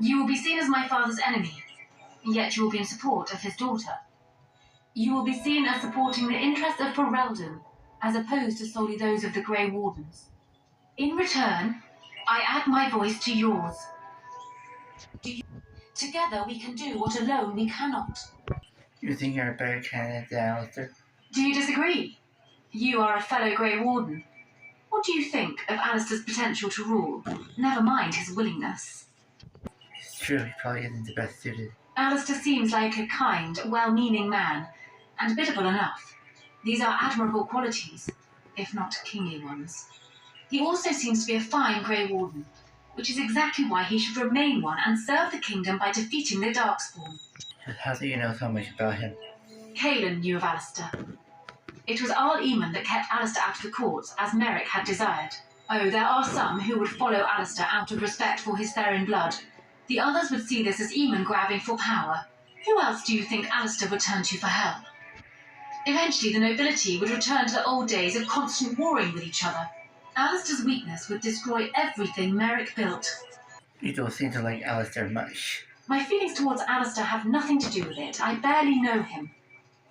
You will be seen as my father's enemy, yet you will be in support of his daughter. You will be seen as supporting the interests of Ferelden, as opposed to solely those of the Grey Wardens. In return, I add my voice to yours. Together we can do what alone we cannot. You think you're a better candidate than Alistair? Do you disagree? You are a fellow Grey Warden. What do you think of Alistair's potential to rule? Never mind his willingness. It's true, he probably isn't the best suited. Alistair seems like a kind, well-meaning man, and biddable enough. These are admirable qualities, if not kingly ones. He also seems to be a fine Grey Warden, which is exactly why he should remain one and serve the kingdom by defeating the Darkspawn. How do you know so much about him? Kaelan knew of Alistair. It was Arl Eamon that kept Alistair out of the courts, as Merrick had desired. Oh, there are some who would follow Alistair out of respect for his Therin blood. The others would see this as Eamon grabbing for power. Who else do you think Alistair would turn to for help? Eventually, the nobility would return to the old days of constant warring with each other. Alistair's weakness would destroy everything Merrick built. You don't seem to like Alistair much. My feelings towards Alistair have nothing to do with it. I barely know him.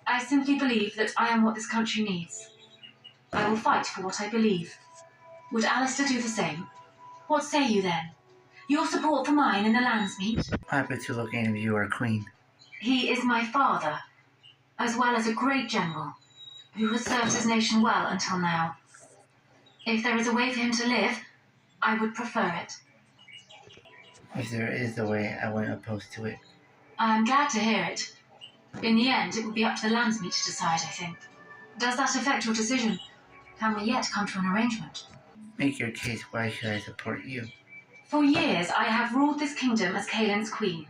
I simply believe that I am what this country needs. I will fight for what I believe. Would Alistair do the same? What say you then? Your support for mine in the Landsmeet? Happy to look in if you are queen. He is my father, as well as a great general, who has served his nation well until now. If there is a way for him to live, I would prefer it. If there is a way, I won't oppose to it. I am glad to hear it. In the end, it will be up to the Landsmeet to decide, I think. Does that affect your decision? Can we yet come to an arrangement? Make your case, why should I support you? For years, I have ruled this kingdom as Kaelan's queen.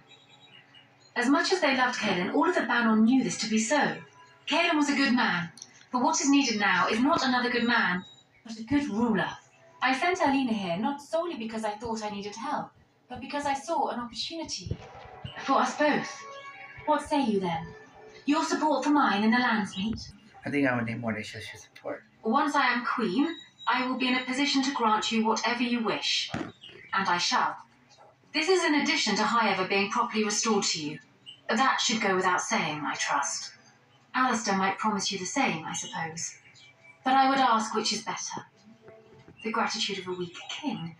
As much as they loved Kaelan, all of the Banon knew this to be so. Kaelan was a good man, but what is needed now is not another good man, but a good ruler. I sent Alina here not solely because I thought I needed help, but because I saw an opportunity for us both. What say you then? Your support for mine in the Landsmeet? I think I would need more than just your support. Once I am queen, I will be in a position to grant you whatever you wish. And I shall. This is in addition to Highever being properly restored to you. That should go without saying, I trust. Alistair might promise you the same, I suppose. But I would ask which is better. The gratitude of a weak king,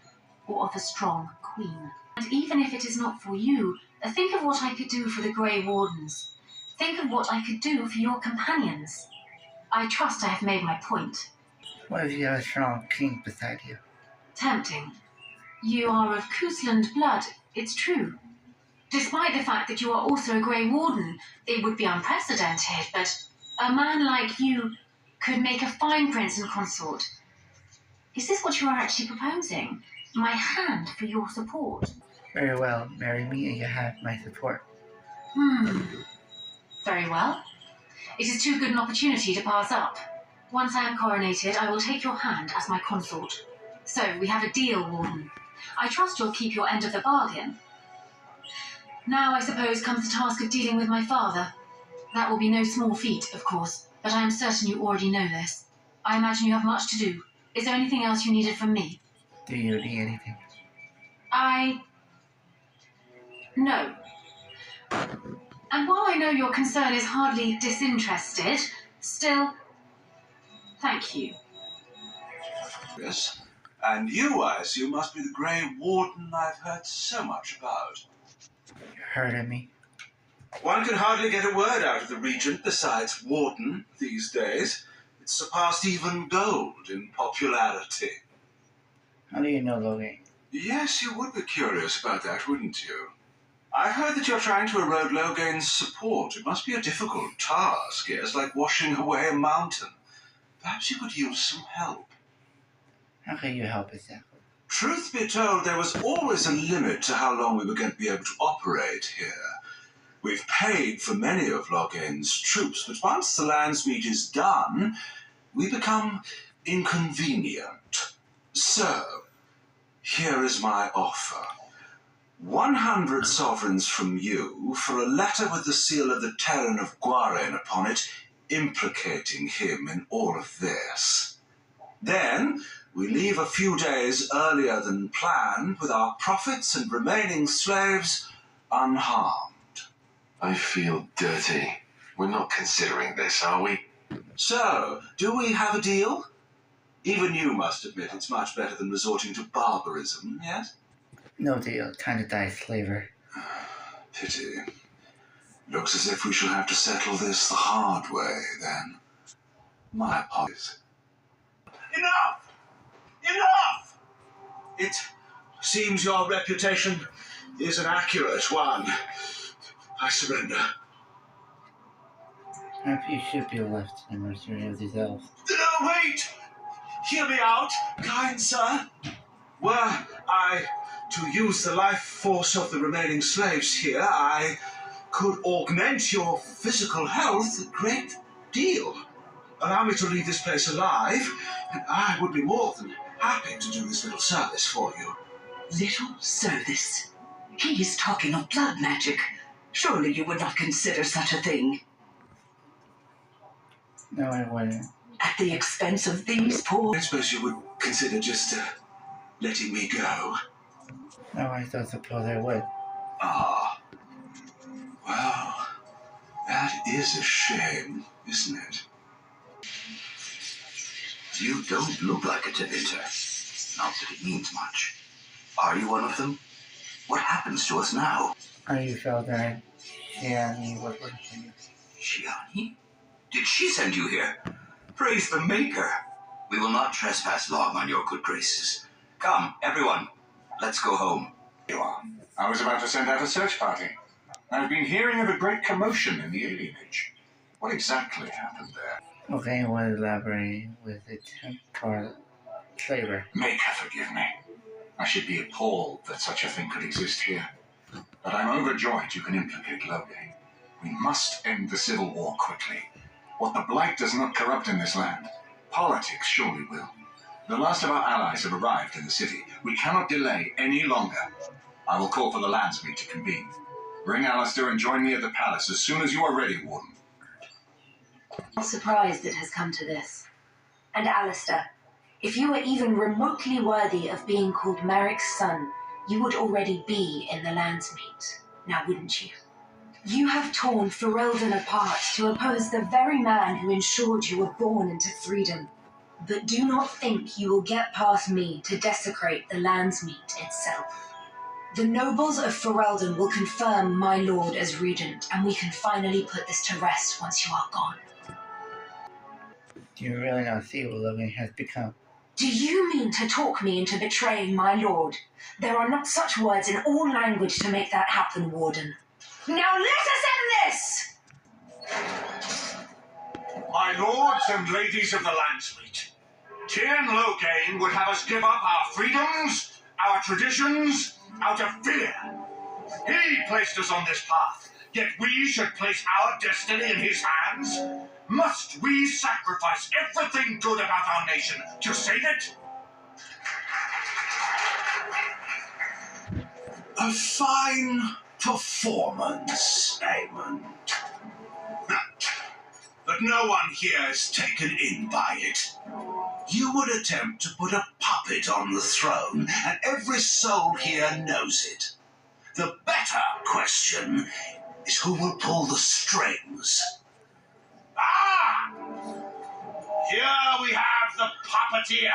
or of a strong queen. And even if it is not for you, think of what I could do for the Grey Wardens. Think of what I could do for your companions. I trust I have made my point. What if you have a strong king beside you? Tempting. You are of Cousland blood, it's true. Despite the fact that you are also a Grey Warden, it would be unprecedented, but a man like you could make a fine prince and consort. Is this what you are actually proposing? My hand for your support? Very well, marry me and you have my support. Very well. It is too good an opportunity to pass up. Once I am coronated, I will take your hand as my consort. So, we have a deal, Warden. I trust you'll keep your end of the bargain. Now, I suppose, comes the task of dealing with my father. That will be no small feat, of course, but I am certain you already know this. I imagine you have much to do. Is there anything else you needed from me? Do you need anything? No. And while I know your concern is hardly disinterested, still, thank you. Yes. And you, I assume, must be the Grey Warden I've heard so much about. You heard of me? One can hardly get a word out of the Regent besides Warden these days. It's surpassed even gold in popularity. How do you know Logain? Yes, you would be curious about that, wouldn't you? I've heard that you're trying to erode Logain's support. It must be a difficult task. It's like washing away a mountain. Perhaps you could use some help. How can you help exactly? Truth be told, there was always a limit to how long we were going to be able to operate here. We've paid for many of Logain's troops, but once the Landsmeet is done, we become inconvenient. So, here is my offer. 100 sovereigns from you for a letter with the seal of the Terran of Gwaren upon it, implicating him in all of this. Then, we leave a few days earlier than planned with our profits and remaining slaves unharmed. I feel dirty. We're not considering this, are we? So, do we have a deal? Even you must admit it's much better than resorting to barbarism, yes? No deal. Time to die, slaver. Pity. Looks as if we shall have to settle this the hard way, then. My apologies. Enough! Enough! It seems your reputation is an accurate one. I surrender. You should be left in the mercy of these elves. Wait! Hear me out, kind sir. Were I to use the life force of the remaining slaves here, I could augment your physical health a great deal. Allow me to leave this place alive, and I would be more than happy to do this little service for you. Little service? He is talking of blood magic. Surely you would not consider such a thing. No, I wouldn't. At the expense of these poor... I suppose you would consider just letting me go. No, I don't suppose I would. Ah. Well, that is a shame, isn't it? You don't look like a Tevinter. Not that it means much. Are you one of them? What happens to us now? Are you felt that Shiani was working you? Shiani? Did she send you here? Praise the Maker. We will not trespass long on your good graces. Come, everyone. Let's go home. You are. I was about to send out a search party. I've been hearing of a great commotion in the Alien Age. What exactly happened there? Okay, I want to elaborate with the temporal flavor. Maker, forgive me. I should be appalled that such a thing could exist here. But I'm overjoyed you can implicate Logain. We must end the civil war quickly. What the Blight does not corrupt in this land, politics surely will. The last of our allies have arrived in the city. We cannot delay any longer. I will call for the Landsmeet to convene. Bring Alistair and join me at the palace as soon as you are ready, Warden. I'm surprised it has come to this. And Alistair, if you were even remotely worthy of being called Merrick's son, you would already be in the Landsmeet, now wouldn't you? You have torn Ferelden apart to oppose the very man who ensured you were born into freedom. But do not think you will get past me to desecrate the Landsmeet itself. The nobles of Ferelden will confirm my lord as regent, and we can finally put this to rest once you are gone. Do you really not see what Logan has become? Do you mean to talk me into betraying my lord? There are not such words in all language to make that happen, Warden. Now let us end this! My lords and ladies of the Landsmeet, Tiernan Logain would have us give up our freedoms, our traditions, out of fear. He placed us on this path, yet we should place our destiny in his hands? Must we sacrifice everything good about our nation to save it? A fine performance, Aemond. But no one here is taken in by it. You would attempt to put a puppet on the throne, and every soul here knows it. The better question is who will pull the strings. Ah! Here we have the puppeteer.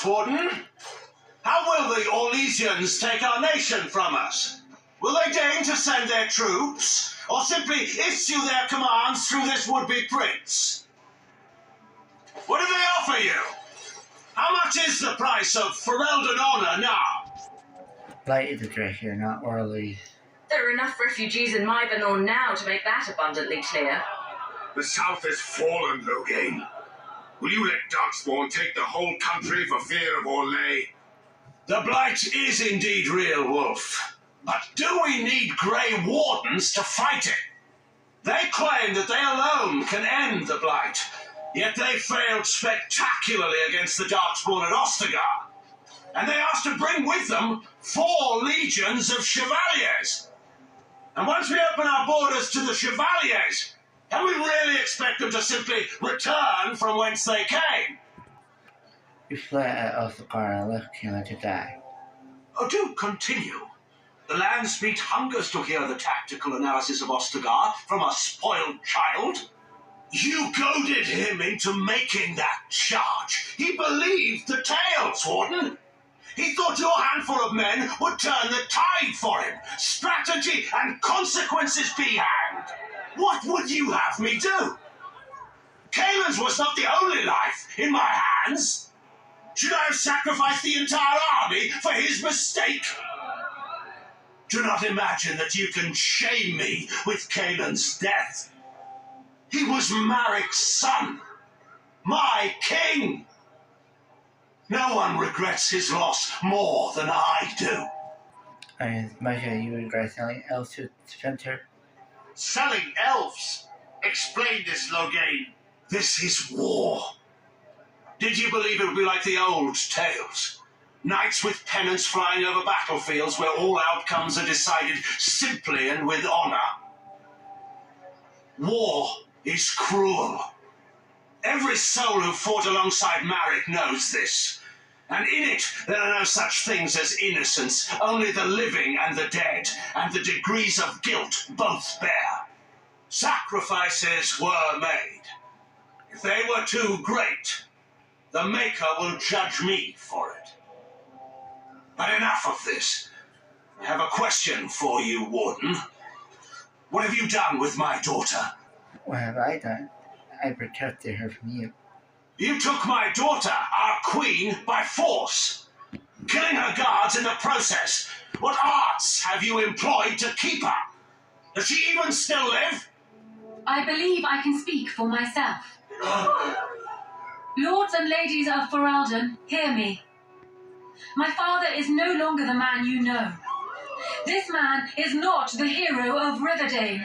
Warden, how will the Orlesians take our nation from us? Will they deign to send their troops, or simply issue their commands through this would-be prince? What do they offer you? How much is the price of Ferelden honor now? Blight is a treasure, not Orly. There are enough refugees in Mybanor now to make that abundantly clear. The South has fallen, Logain. Will you let Darkspawn take the whole country for fear of Orlais? The Blight is indeed real, Wolf. But do we need Grey Wardens to fight it? They claim that they alone can end the Blight, yet they failed spectacularly against the Darkspawn at Ostagar. And they asked to bring with them 4 legions of Chevaliers. And once we open our borders to the Chevaliers, can we really expect them to simply return from whence they came? You fled at Ostagar and left Kayla to die. Oh, do continue. The Landsmeet hungers to hear the tactical analysis of Ostagar from a spoiled child. You goaded him into making that charge. He believed the tales, Warden. He thought your handful of men would turn the tide for him. Strategy and consequences be hanged. What would you have me do? Kalen's was not the only life in my hands. Should I have sacrificed the entire army for his mistake? Do not imagine that you can shame me with Kalen's death. He was Marik's son, my king. No one regrets his loss more than I do. As much as you regret selling elves to defend her. Selling elves? Explain this, Loghain. This is war. Did you believe it would be like the old tales? Knights with pennants flying over battlefields where all outcomes are decided simply and with honor. War is cruel. Every soul who fought alongside Marik knows this. And in it, there are no such things as innocence, only the living and the dead, and the degrees of guilt both bear. Sacrifices were made. If they were too great, the Maker will judge me for it. But enough of this. I have a question for you, Warden. What have you done with my daughter? What have I done? I protected her from you. You took my daughter, our queen, by force, killing her guards in the process. What arts have you employed to keep her? Does she even still live? I believe I can speak for myself. Lords and ladies of Ferelden, hear me. My father is no longer the man you know. This man is not the hero of Riverdale.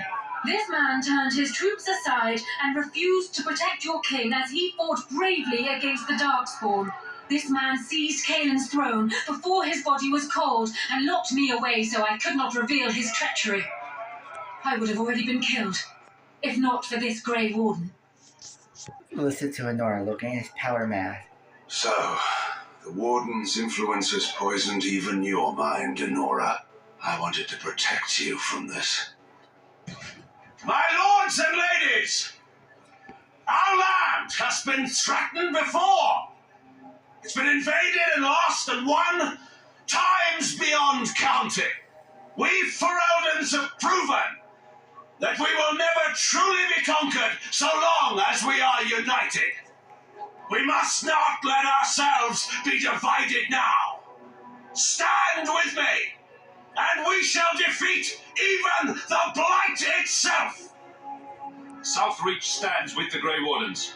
This man turned his troops aside and refused to protect your king as he fought bravely against the Darkspawn. This man seized Kalen's throne before his body was cold and locked me away so I could not reveal his treachery. I would have already been killed, if not for this Grey Warden. Listen to Enora, Loghain is power mad. So, the Warden's influence has poisoned even your mind, Enora. I wanted to protect you from this. My lords and ladies, our land has been threatened before. It's been invaded and lost and won times beyond counting. We Fereldans have proven that we will never truly be conquered so long as we are united. We must not let ourselves be divided now. Stand with me, and we shall defeat even the Blight itself! Southreach stands with the Grey Wardens.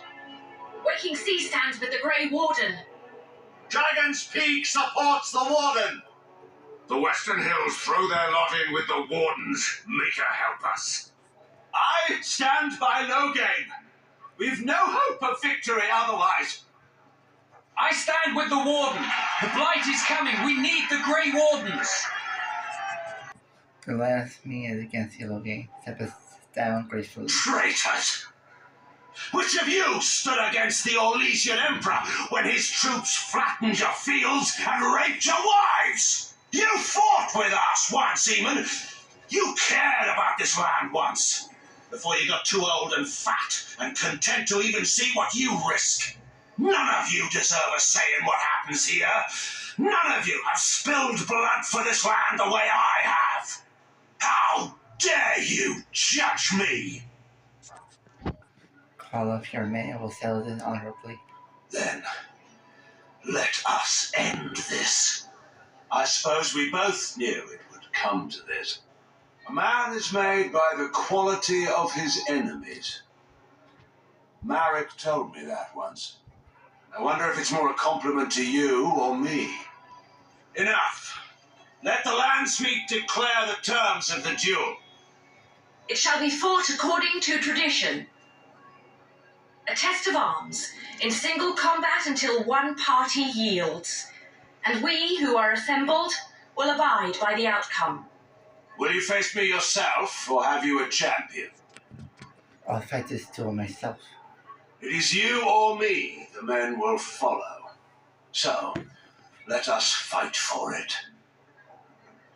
Waking Sea stands with the Grey Warden. Dragon's Peak supports the Warden! The Western Hills throw their lot in with the Wardens. Maker help us. I stand by Loghain. We've no hope of victory otherwise. I stand with the Warden. The Blight is coming. We need the Grey Wardens. The last me is against you, Loghain. Step down gracefully. Traitors! Which of you stood against the Orlesian Emperor when his troops flattened your fields and raped your wives? You fought with us once, Eamon. You cared about this land once, before you got too old and fat and content to even see what you risk. None of you deserve a say in what happens here. None of you have spilled blood for this land the way I have. How dare you judge me? Call up your men and we'll settle this honorably. Then, let us end this. I suppose we both knew it would come to this. A man is made by the quality of his enemies. Marik told me that once. I wonder if it's more a compliment to you or me. Enough. Let the Landsmeet declare the terms of the duel. It shall be fought according to tradition. A test of arms, in single combat until one party yields. And we, who are assembled, will abide by the outcome. Will you face me yourself, or have you a champion? I'll fight this duel myself. It is you or me the men will follow. So, let us fight for it.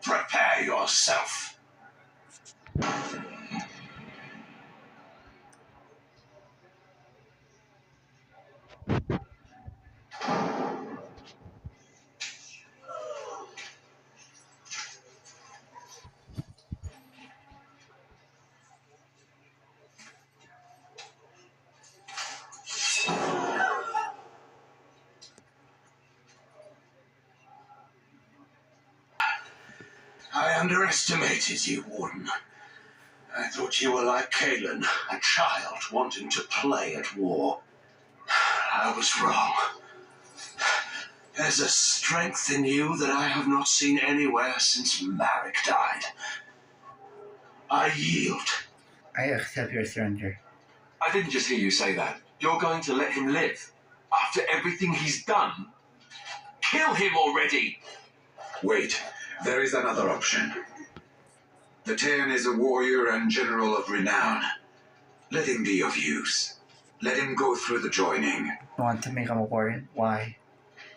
Prepare yourself. I underestimated you, Warden. I thought you were like Kalen, a child wanting to play at war. I was wrong. There's a strength in you that I have not seen anywhere since Marek died. I yield. I accept your surrender. I didn't just hear you say that. You're going to let him live? After everything he's done? Kill him already! Wait, there is another option. The Taean is a warrior and general of renown. Let him be of use. Let him go through the joining. You want to make him a warden? Why?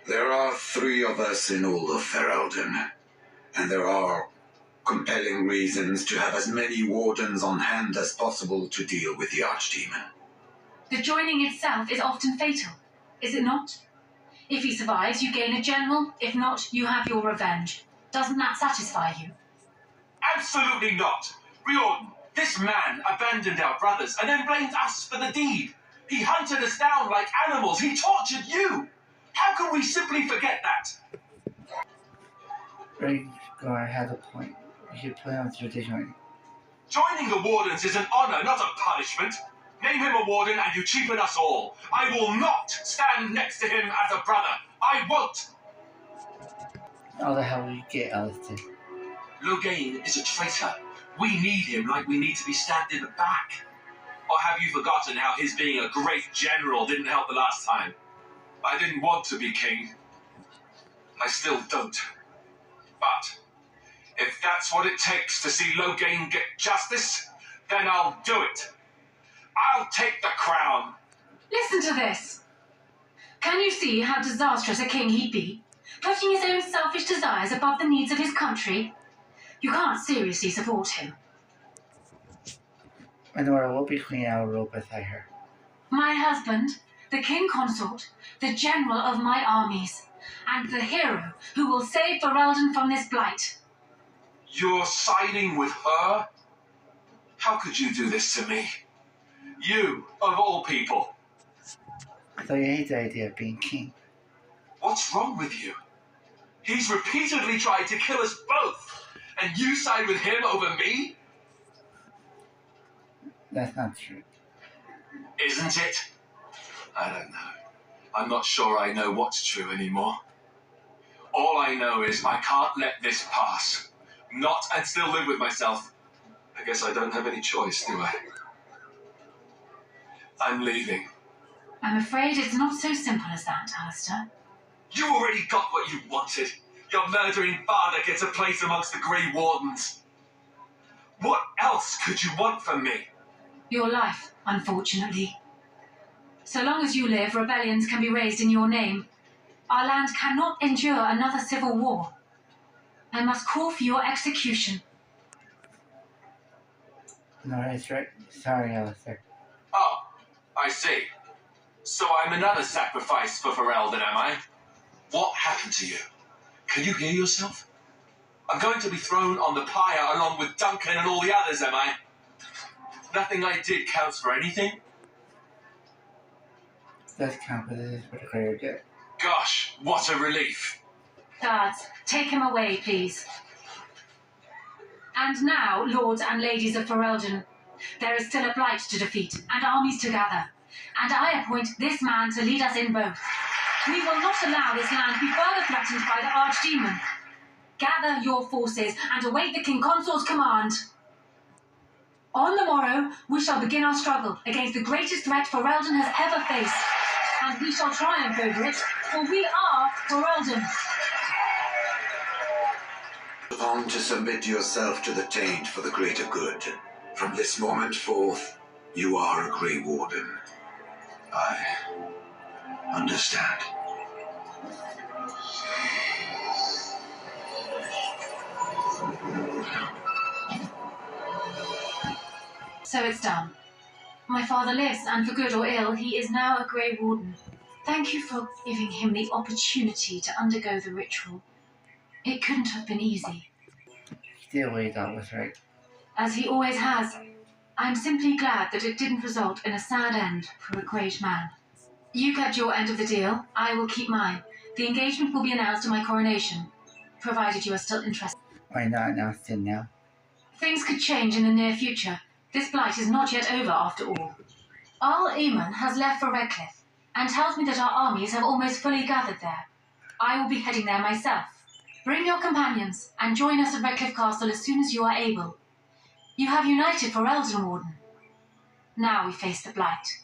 There are 3 of us in all of Ferelden, and there are compelling reasons to have as many wardens on hand as possible to deal with the Archdemon. The joining itself is often fatal, is it not? If he survives, you gain a general. If not, you have your revenge. Doesn't that satisfy you? Absolutely not! Riordan, this man abandoned our brothers and then blamed us for the deed. He hunted us down like animals. He tortured you. How can we simply forget that? Rhaegar has a point. We should put him through the joining. Joining the Wardens is an honor, not a punishment. Name him a Warden and you cheapen us all. I will not stand next to him as a brother. I won't. How the hell will you get Alistair? Loghain is a traitor. We need him like we need to be stabbed in the back. Or have you forgotten how his being a great general didn't help the last time? I didn't want to be king. I still don't. But if that's what it takes to see Loghain get justice, then I'll do it. I'll take the crown. Listen to this. Can you see how disastrous a king he'd be? Putting his own selfish desires above the needs of his country? You can't seriously support him. Nora will be clean. I will rule beside her. My husband, the king consort, the general of my armies, and the hero who will save Ferelden from this blight. You're siding with her? How could you do this to me? You, of all people. So you hate the idea of being king. What's wrong with you? He's repeatedly tried to kill us both, and you side with him over me? That's not true. Isn't it? I don't know. I'm not sure I know what's true anymore. All I know is I can't let this pass. Not and still live with myself. I guess I don't have any choice, do I? I'm leaving. I'm afraid it's not so simple as that, Alistair. You already got what you wanted. Your murdering father gets a place amongst the Grey Wardens. What else could you want from me? Your life, unfortunately. So long as you live, rebellions can be raised in your name. Our land cannot endure another civil war. I must call for your execution. No, that's right. Sorry, Alistair. Oh, I see. So I'm another sacrifice for Ferelden, am I? What happened to you? Can you hear yourself? I'm going to be thrown on the pyre along with Duncan and all the others, am I? Nothing I did counts for anything? Does count, but this is for the greater good. Gosh, what a relief. Guards, take him away, please. And now, lords and ladies of Ferelden, there is still a blight to defeat and armies to gather. And I appoint this man to lead us in both. We will not allow this land to be further threatened by the Archdemon. Gather your forces and await the King Consort's command. On the morrow, we shall begin our struggle against the greatest threat Ferelden has ever faced. And we shall triumph over it, for we are Ferelden. On to submit yourself to the Taint for the greater good. From this moment forth, you are a Grey Warden. I understand. So it's done. My father lives, and for good or ill, he is now a Grey Warden. Thank you for giving him the opportunity to undergo the ritual. It couldn't have been easy. He did what he thought was right. As he always has. I'm simply glad that it didn't result in a sad end for a great man. You kept your end of the deal. I will keep mine. The engagement will be announced at my coronation, provided you are still interested. Why not announce it now? Things could change in the near future. This blight is not yet over after all. Arl Eamon has left for Redcliffe, and tells me that our armies have almost fully gathered there. I will be heading there myself. Bring your companions, and join us at Redcliffe Castle as soon as you are able. You have united for Elden Warden. Now we face the blight.